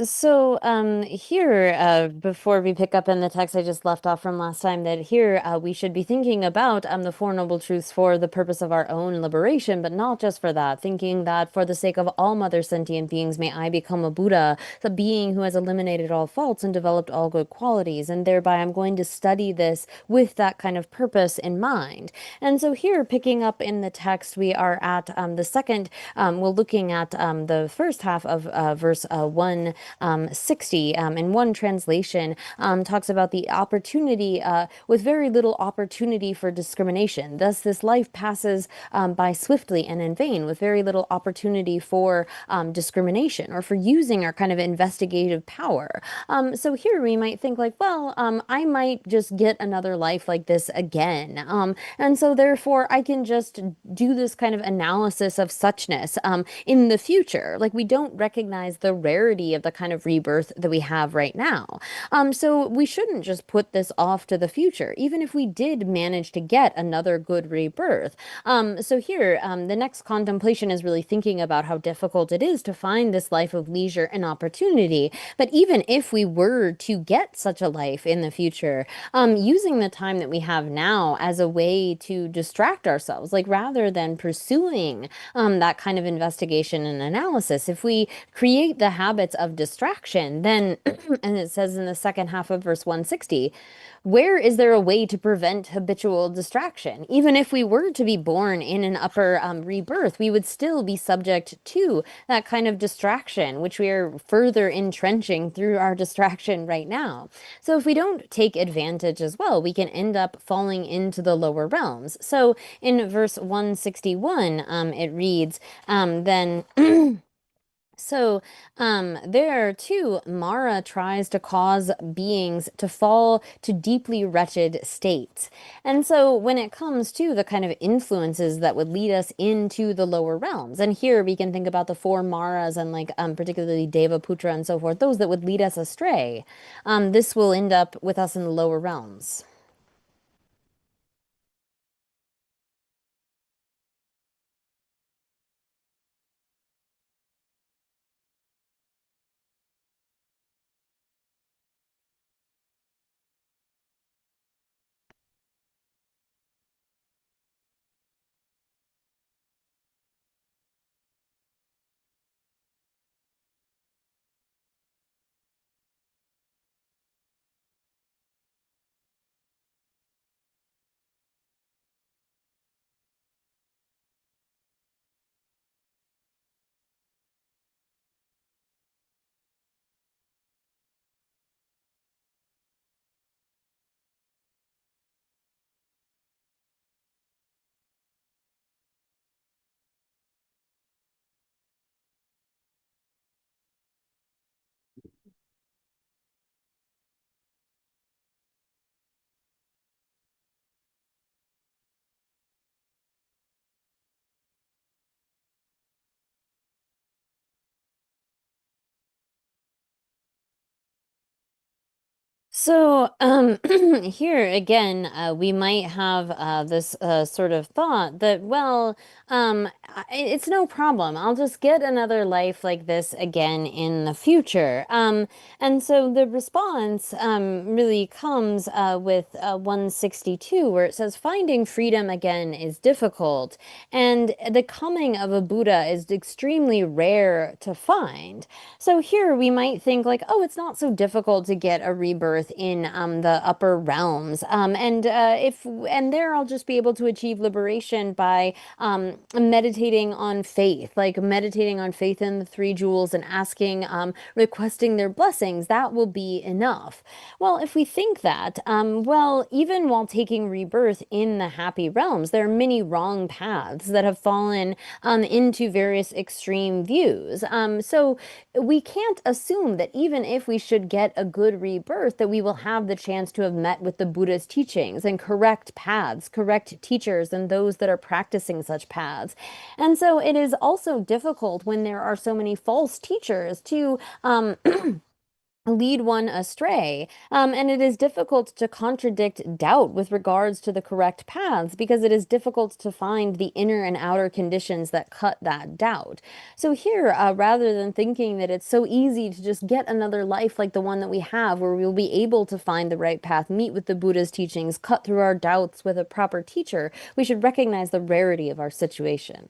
So, here, before we pick up in the text I just left off from last time, that here we should be thinking about the Four Noble Truths for the purpose of our own liberation, but not just for that. Thinking that for the sake of all mother sentient beings, may I become a Buddha, the being who has eliminated all faults and developed all good qualities. And thereby, I'm going to study this with that kind of purpose in mind. And so, here, picking up in the text, we are at the second, we're looking at the first half of verse 160. In one translation, talks about the opportunity with very little opportunity for discrimination. Thus, this life passes by swiftly and in vain, with very little opportunity for discrimination or for using our kind of investigative power. So here we might think like, well, I might just get another life like this again. And so therefore I can just do this kind of analysis of suchness in the future. Like we don't recognize the rarity of the kind of rebirth that we have right now. So we shouldn't just put this off to the future, even if we did manage to get another good rebirth. So here, the next contemplation is really thinking about how difficult it is to find this life of leisure and opportunity. But even if we were to get such a life in the future, using the time that we have now as a way to distract ourselves, like rather than pursuing that kind of investigation and analysis, if we create the habits of distraction, then, and it says in the second half of verse 160, where is there a way to prevent habitual distraction? Even if we were to be born in an upper rebirth, we would still be subject to that kind of distraction, which we are further entrenching through our distraction right now. So if we don't take advantage as well, we can end up falling into the lower realms. So in verse 161, it reads, then so, there too, Mara tries to cause beings to fall to deeply wretched states. And so, when it comes to the kind of influences that would lead us into the lower realms, and here we can think about the four Maras and like particularly Devaputra and so forth, those that would lead us astray. This will end up with us in the lower realms. So, here again, we might have this sort of thought that, well, it's no problem. I'll just get another life like this again in the future. And so the response really comes with 162, where it says, finding freedom again is difficult, and the coming of a Buddha is extremely rare to find. So here we might think like, oh, it's not so difficult to get a rebirth in the upper realms, and there I'll just be able to achieve liberation by meditating on faith, like meditating on faith in the three jewels and asking, requesting their blessings. That will be enough. Well, if we think that, well, even while taking rebirth in the happy realms, there are many wrong paths that have fallen into various extreme views. So we can't assume that even if we should get a good rebirth, that we will have the chance to have met with the Buddha's teachings and correct paths, correct teachers, and those that are practicing such paths. And so it is also difficult when there are so many false teachers to lead one astray. And it is difficult to contradict doubt with regards to the correct paths because it is difficult to find the inner and outer conditions that cut that doubt. So here, rather than thinking that it's so easy to just get another life like the one that we have, where we'll be able to find the right path, meet with the Buddha's teachings, cut through our doubts with a proper teacher, we should recognize the rarity of our situation.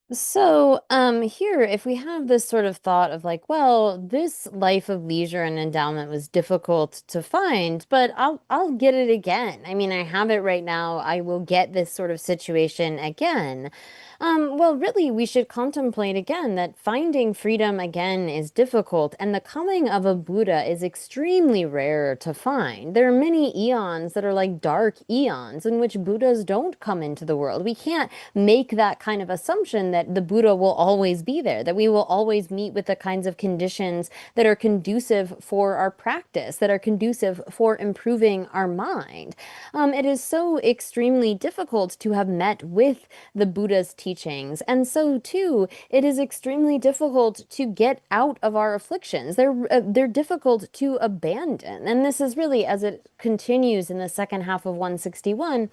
So, here, if we have this sort of thought of like, well, this life of leisure and endowment was difficult to find, but I'll get it again. I mean, I have it right now. I will get this sort of situation again. Well, really, we should contemplate again that finding freedom again is difficult, and the coming of a Buddha is extremely rare to find. There are many eons that are like dark eons in which Buddhas don't come into the world. We can't make that kind of assumption that the Buddha will always be there, that we will always meet with the kinds of conditions that are conducive for our practice, that are conducive for improving our mind. It is so extremely difficult to have met with the Buddha's teachings, and so too, it is extremely difficult to get out of our afflictions. They're difficult to abandon, and this is really as it continues in the second half of 161.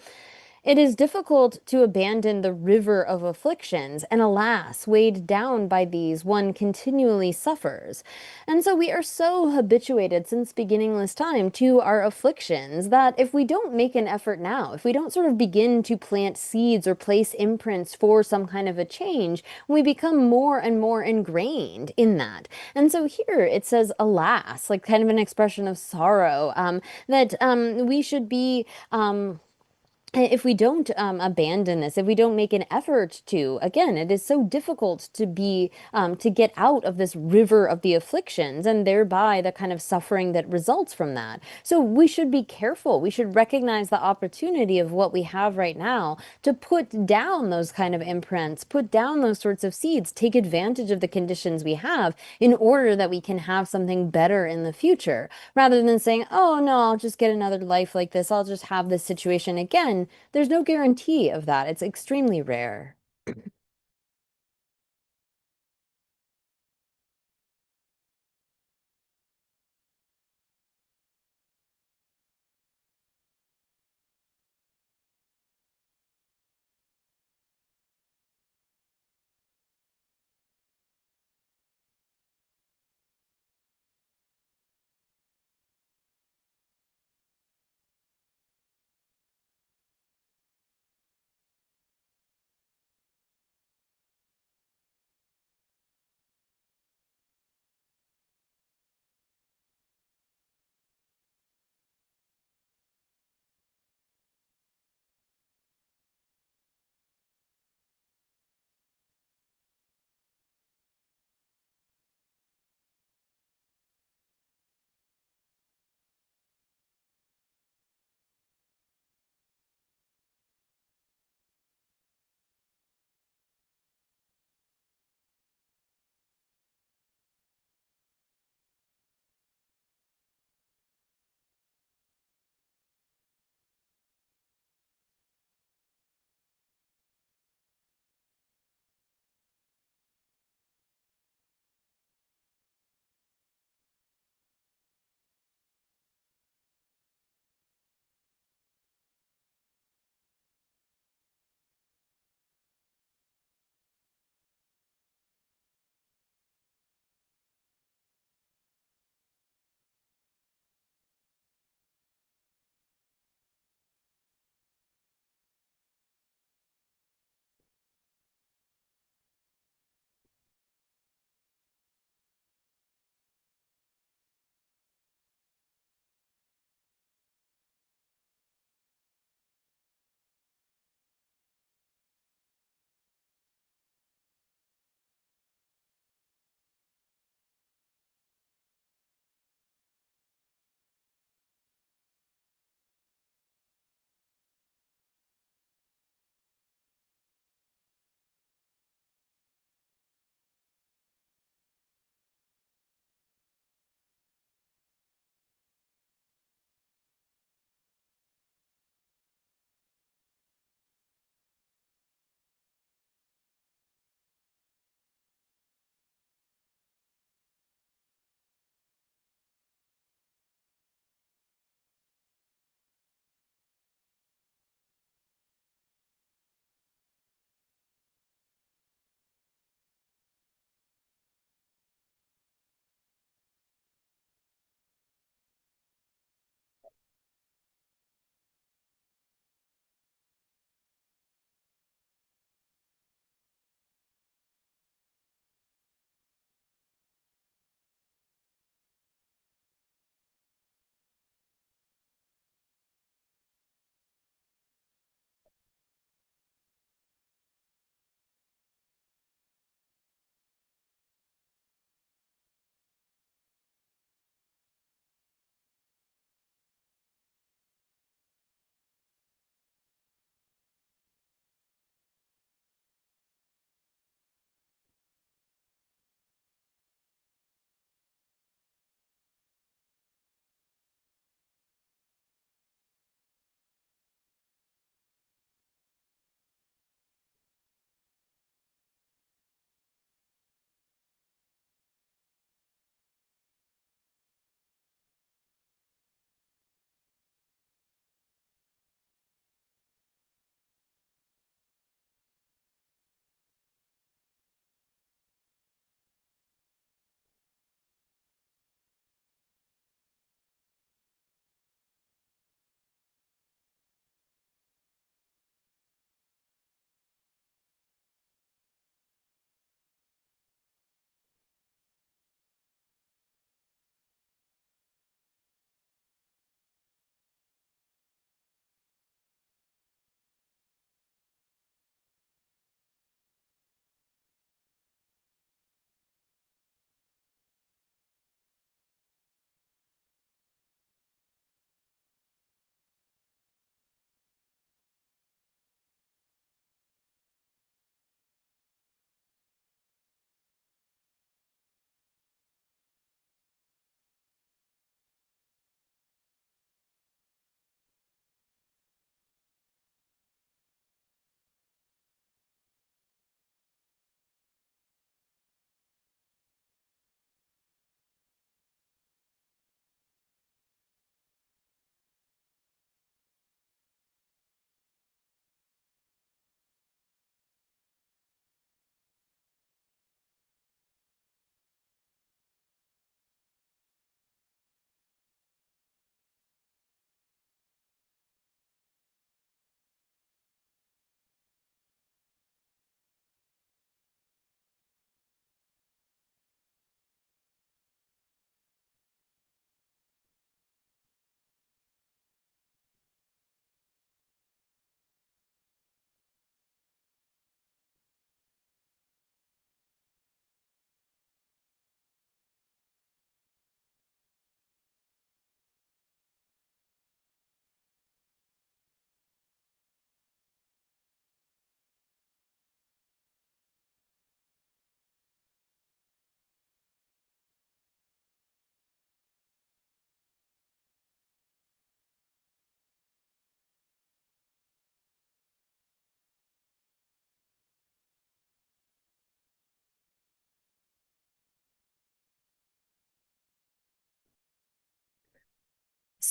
It is difficult to abandon the river of afflictions, and alas, weighed down by these, one continually suffers. And so we are so habituated since beginningless time to our afflictions that if we don't make an effort now, if we don't sort of begin to plant seeds or place imprints for some kind of a change, we become more and more ingrained in that. And so here it says, alas, like kind of an expression of sorrow, that we should be. If we don't abandon this, if we don't make an effort to, again, it is so difficult to be to get out of this river of the afflictions and thereby the kind of suffering that results from that. So we should be careful. We should recognize the opportunity of what we have right now to put down those kind of imprints, put down those sorts of seeds, take advantage of the conditions we have in order that we can have something better in the future, rather than saying, oh no, I'll just get another life like this. I'll just have this situation again. There's no guarantee of that. It's extremely rare.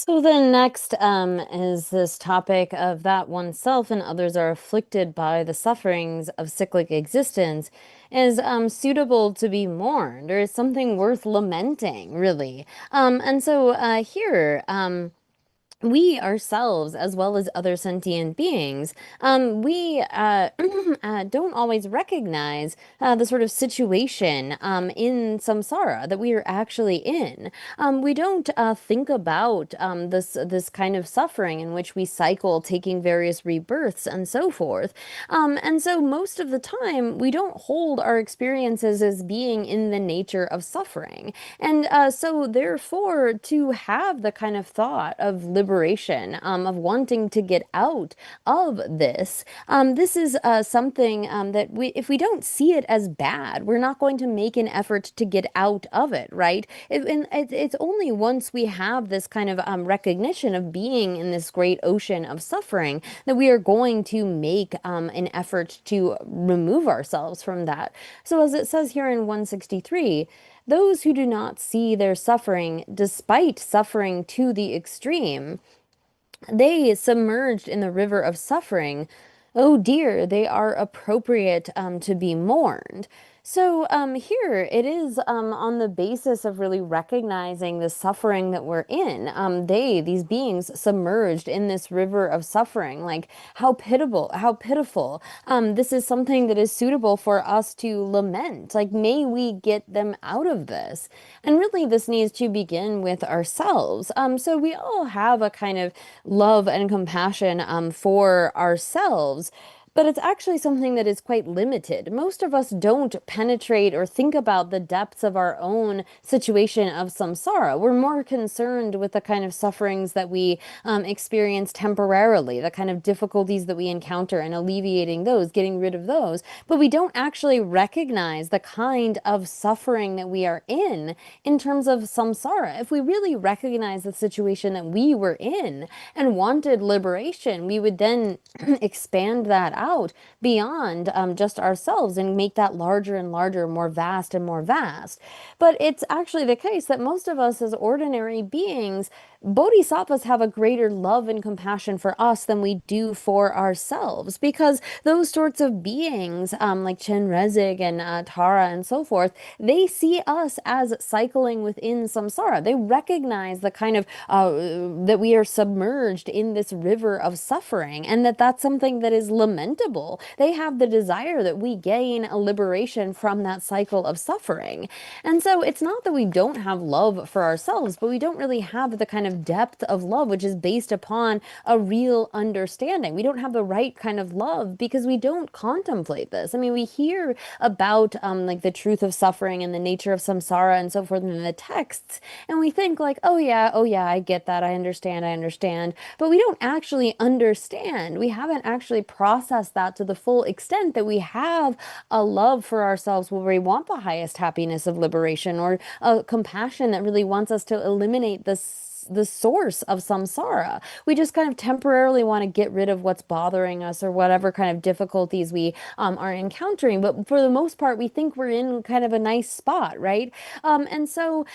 So then next is this topic of that oneself and others are afflicted by the sufferings of cyclic existence is suitable to be mourned or is something worth lamenting, really. And so here, we ourselves, as well as other sentient beings, we don't always recognize the sort of situation in samsara that we are actually in. We don't think about this kind of suffering in which we cycle, taking various rebirths and so forth. And so most of the time, we don't hold our experiences as being in the nature of suffering. And so, therefore, to have the kind of thought of liberation, of wanting to get out of this, this is something that if we don't see it as bad, we're not going to make an effort to get out of it, right? It's only once we have this kind of recognition of being in this great ocean of suffering that we are going to make an effort to remove ourselves from that. So, as it says here in 163, those who do not see their suffering, despite suffering to the extreme, they submerged in the river of suffering. Oh dear, they are appropriate to be mourned. So here it is on the basis of really recognizing the suffering that we're in. These beings submerged in this river of suffering, like how pitiable, how pitiful. This is something that is suitable for us to lament. Like, may we get them out of this? And really, this needs to begin with ourselves. So we all have a kind of love and compassion for ourselves. But it's actually something that is quite limited. Most of us don't penetrate or think about the depths of our own situation of samsara. We're more concerned with the kind of sufferings that we experience temporarily, the kind of difficulties that we encounter and alleviating those, getting rid of those. But we don't actually recognize the kind of suffering that we are in terms of samsara. If we really recognize the situation that we were in and wanted liberation, we would then expand that out beyond just ourselves and make that larger and larger, more vast and more vast. But it's actually the case that most of us as ordinary beings, bodhisattvas have a greater love and compassion for us than we do for ourselves, because those sorts of beings, like Chenrezig and Tara and so forth, they see us as cycling within samsara. They recognize the kind of that we are submerged in this river of suffering, and that that's something that is lamentable. They have the desire that we gain a liberation from that cycle of suffering. And so it's not that we don't have love for ourselves, but we don't really have the kind of depth of love which is based upon a real understanding. We don't have the right kind of love because we don't contemplate this. I mean, we hear about like the truth of suffering and the nature of samsara and so forth in the texts, and we think like, oh yeah, I get that, I understand. But we don't actually understand. We haven't actually processed that to the full extent that we have a love for ourselves where we want the highest happiness of liberation, or a compassion that really wants us to eliminate the source of samsara. We just kind of temporarily want to get rid of what's bothering us or whatever kind of difficulties we are encountering. But for the most part, we think we're in kind of a nice spot, right? And so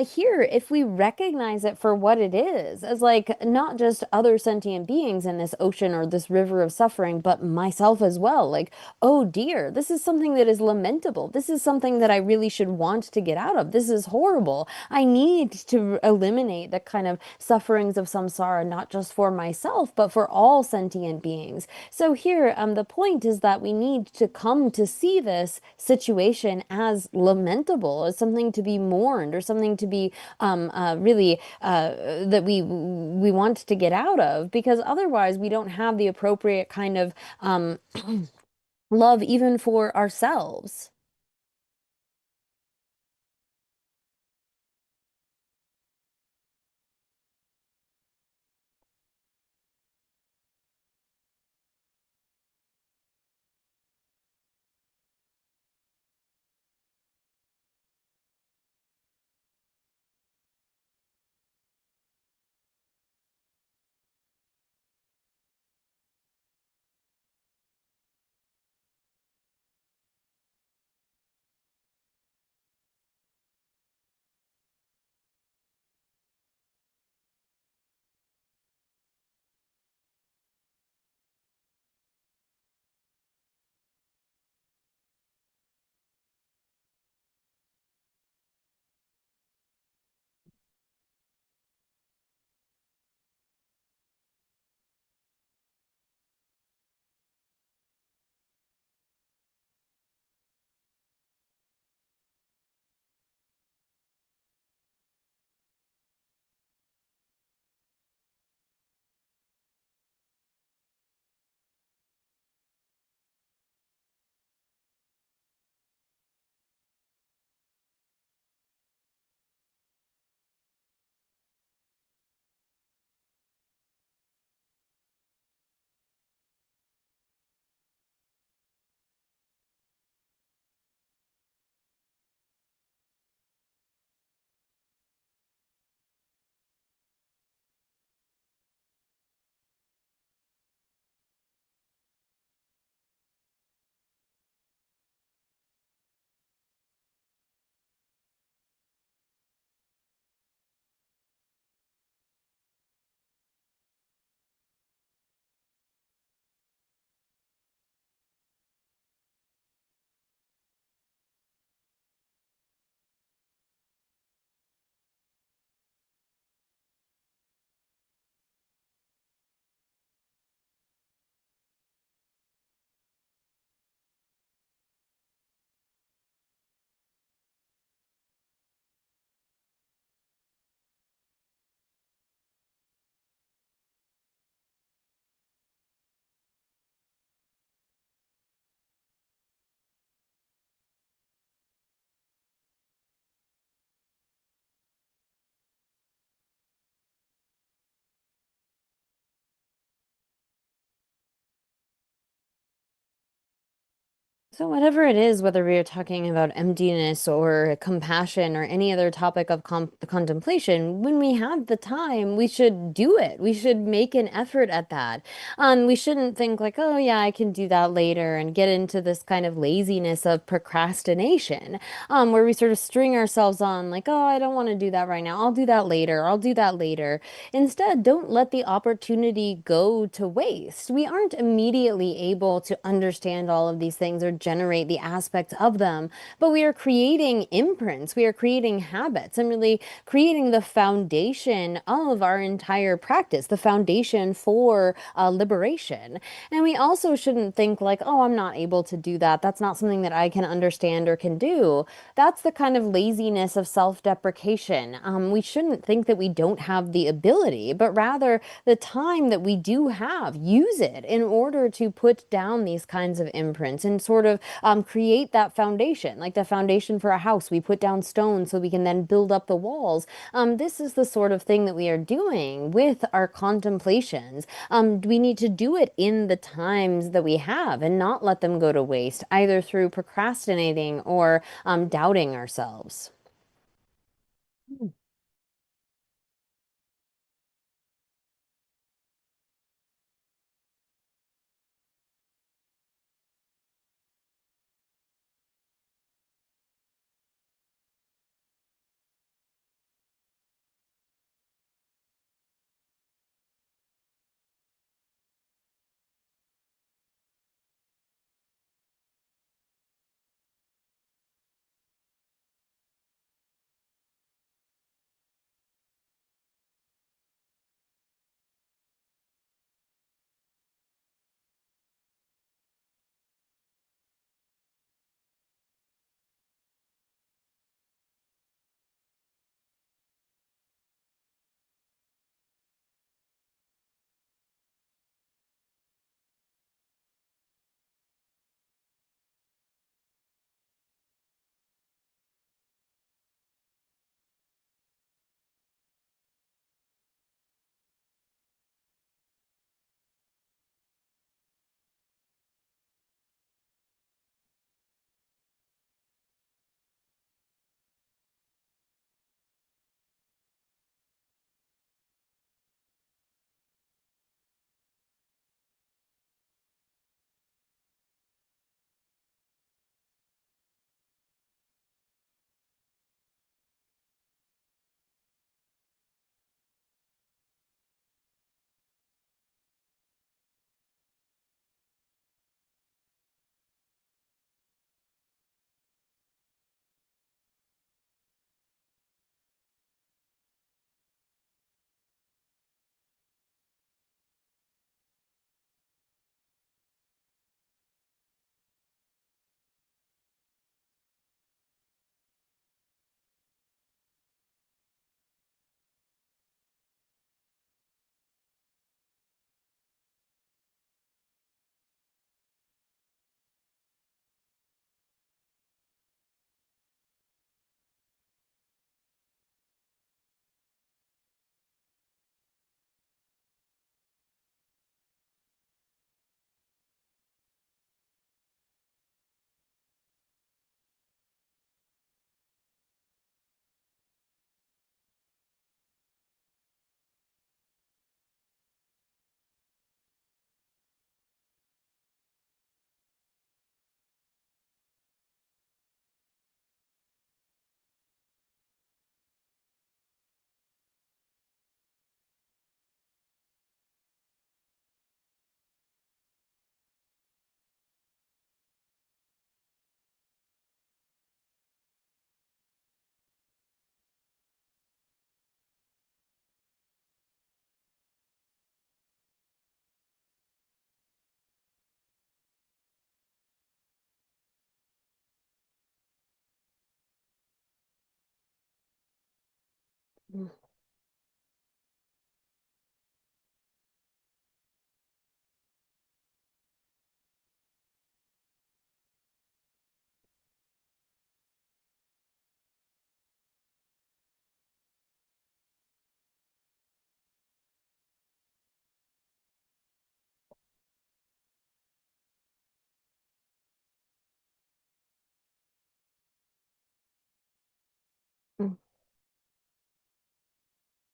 here, if we recognize it for what it is, as like not just other sentient beings in this ocean or this river of suffering, but myself as well, like, oh dear, this is something that is lamentable. This is something that I really should want to get out of. This is horrible. I need to eliminate the kind of sufferings of samsara, not just for myself, but for all sentient beings. So here, the point is that we need to come to see this situation as lamentable, as something to be mourned, or something to be really that we want to get out of, because otherwise we don't have the appropriate kind of love even for ourselves. So, whatever it is, whether we are talking about emptiness or compassion or any other topic of contemplation, when we have the time, we should do it. We should make an effort at that. We shouldn't think like, oh, yeah, I can do that later and get into this kind of laziness of procrastination, where we sort of string ourselves on, like, oh, I don't want to do that right now. I'll do that later. I'll do that later. Instead, don't let the opportunity go to waste. We aren't immediately able to understand all of these things or generate the aspects of them, but we are creating imprints, we are creating habits, and really creating the foundation of our entire practice, the foundation for liberation. And we also shouldn't think like, oh, I'm not able to do that. That's not something that I can understand or can do. That's the kind of laziness of self-deprecation. We shouldn't think that we don't have the ability, but rather the time that we do have, use it in order to put down these kinds of imprints and sort of create that foundation, like the foundation for a house. We put down stones so we can then build up the walls. This is the sort of thing that we are doing with our contemplations. We need to do it in the times that we have and not let them go to waste, either through procrastinating or doubting ourselves.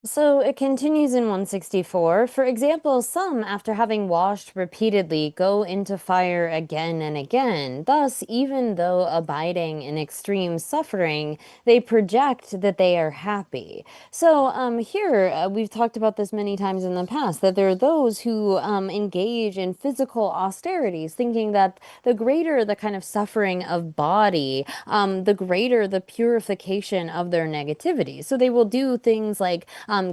So it continues in 164. For example, some, after having washed repeatedly, go into fire again and again. Thus, even though abiding in extreme suffering, they project that they are happy. So here, we've talked about this many times in the past, that there are those who engage in physical austerities, thinking that the greater the kind of suffering of body, the greater the purification of their negativity. So they will do things like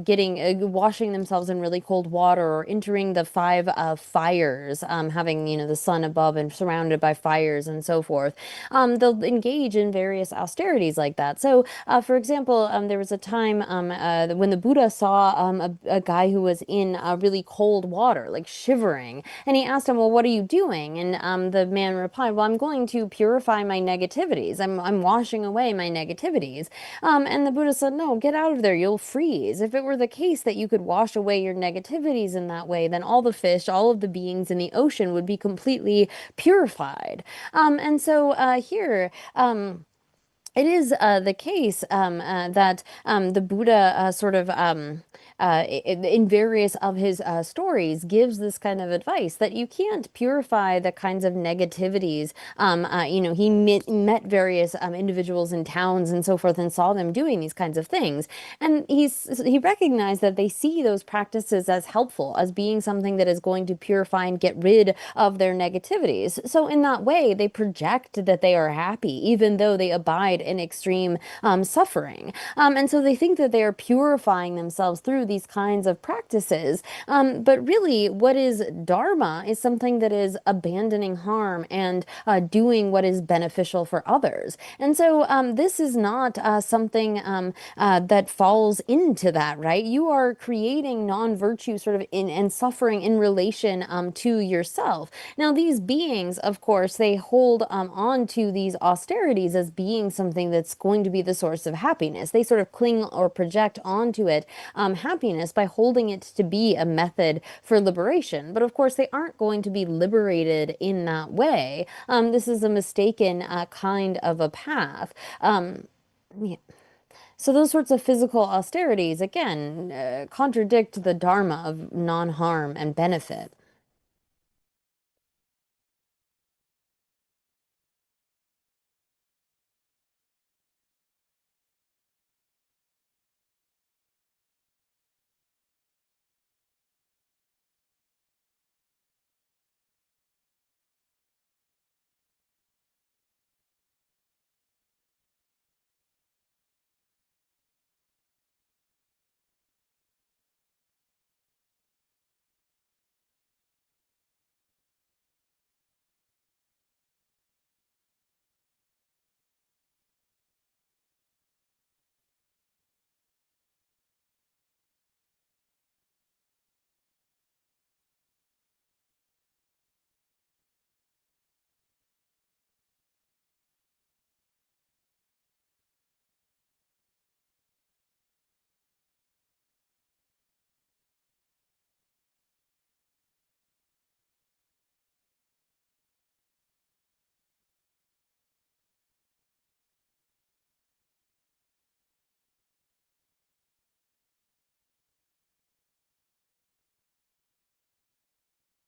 getting washing themselves in really cold water or entering the five fires, having the sun above and surrounded by fires and so forth. They'll engage in various austerities like that. So, for example, there was a time when the Buddha saw a guy who was in really cold water, like shivering, and he asked him, "Well, what are you doing?" And the man replied, "Well, I'm going to purify my negativities. I'm washing away my negativities." And the Buddha said, "No, get out of there. You'll freeze. If it were the case that you could wash away your negativities in that way, then all the fish, all of the beings in the ocean would be completely purified." And so here, it is the case that the Buddha sort of in various of his stories gives this kind of advice that you can't purify the kinds of negativities. He met various individuals in towns and so forth and saw them doing these kinds of things. And he recognized that they see those practices as helpful, as being something that is going to purify and get rid of their negativities. So in that way, they project that they are happy, even though they abide in extreme suffering. And so they think that they are purifying themselves through these kinds of practices. But really, what is Dharma is something that is abandoning harm and doing what is beneficial for others. And so this is not something that falls into that, right? You are creating non-virtue sort of in and suffering in relation to yourself. Now, these beings, of course, they hold on to these austerities as being something that's going to be the source of happiness. They sort of cling or project onto it happiness by holding it to be a method for liberation. But of course, they aren't going to be liberated in that way. This is a mistaken kind of a path. Yeah. So those sorts of physical austerities, again, contradict the dharma of non-harm and benefit.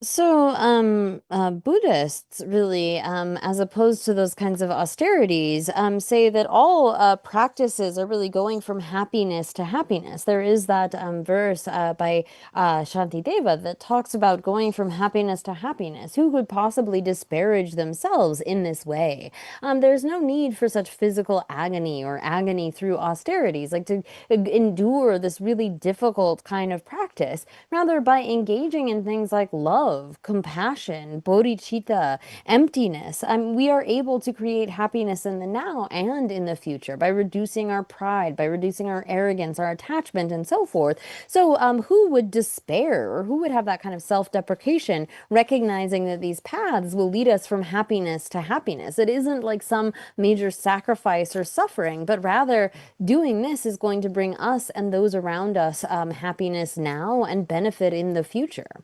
So, Buddhists really, as opposed to those kinds of austerities, say that all practices are really going from happiness to happiness. There is that verse by Shantideva that talks about going from happiness to happiness. Who could possibly disparage themselves in this way? There's no need for such physical agony or agony through austerities, like to endure this really difficult kind of practice. Rather, by engaging in things like love, compassion, bodhicitta, emptiness, we are able to create happiness in the now and in the future by reducing our pride, by reducing our arrogance, our attachment, and so forth. So, who would despair or who would have that kind of self-deprecation, recognizing that these paths will lead us from happiness to happiness? It isn't like some major sacrifice or suffering, but rather doing this is going to bring us and those around us happiness now and benefit in the future.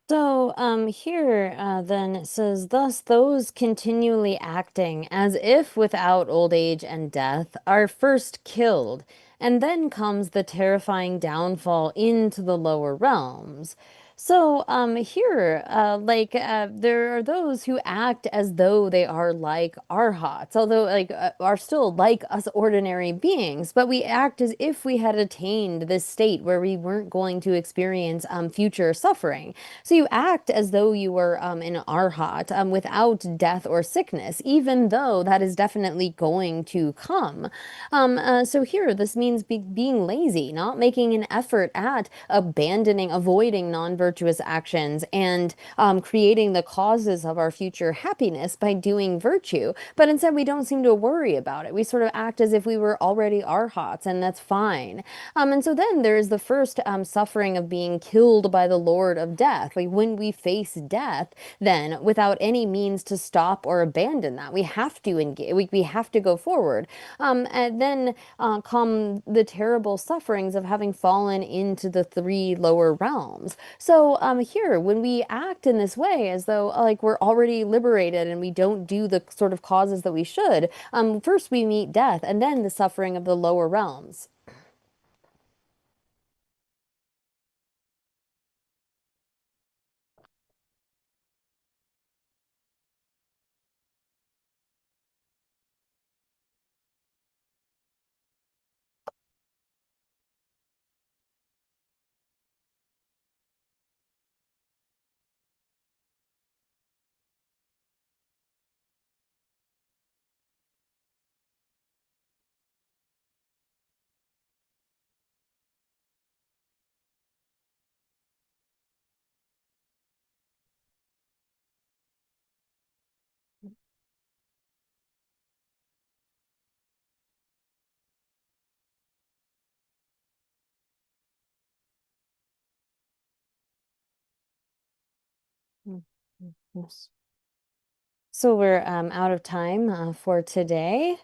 So, here, then it says, thus those continually acting as if without old age and death are first killed, and then comes the terrifying downfall into the lower realms. So, here, there are those who act as though they are like arhats, although, are still like us ordinary beings, but we act as if we had attained this state where we weren't going to experience, future suffering. So you act as though you were an arhat without death or sickness, even though that is definitely going to come. So here, this means being lazy, not making an effort at abandoning, avoiding non-virtuous actions, and creating the causes of our future happiness by doing virtue. But instead, we don't seem to worry about it. We sort of act as if we were already arhats, and that's fine. And so then there is the first suffering of being killed by the Lord of Death. Like when we face death, then without any means to stop or abandon that, we have to engage, we have to go forward. And then come the terrible sufferings of having fallen into the three lower realms. So here, when we act in this way, as though like we're already liberated and we don't do the sort of causes that we should, first we meet death and then the suffering of the lower realms. Mm, yes. So we're out of time for today.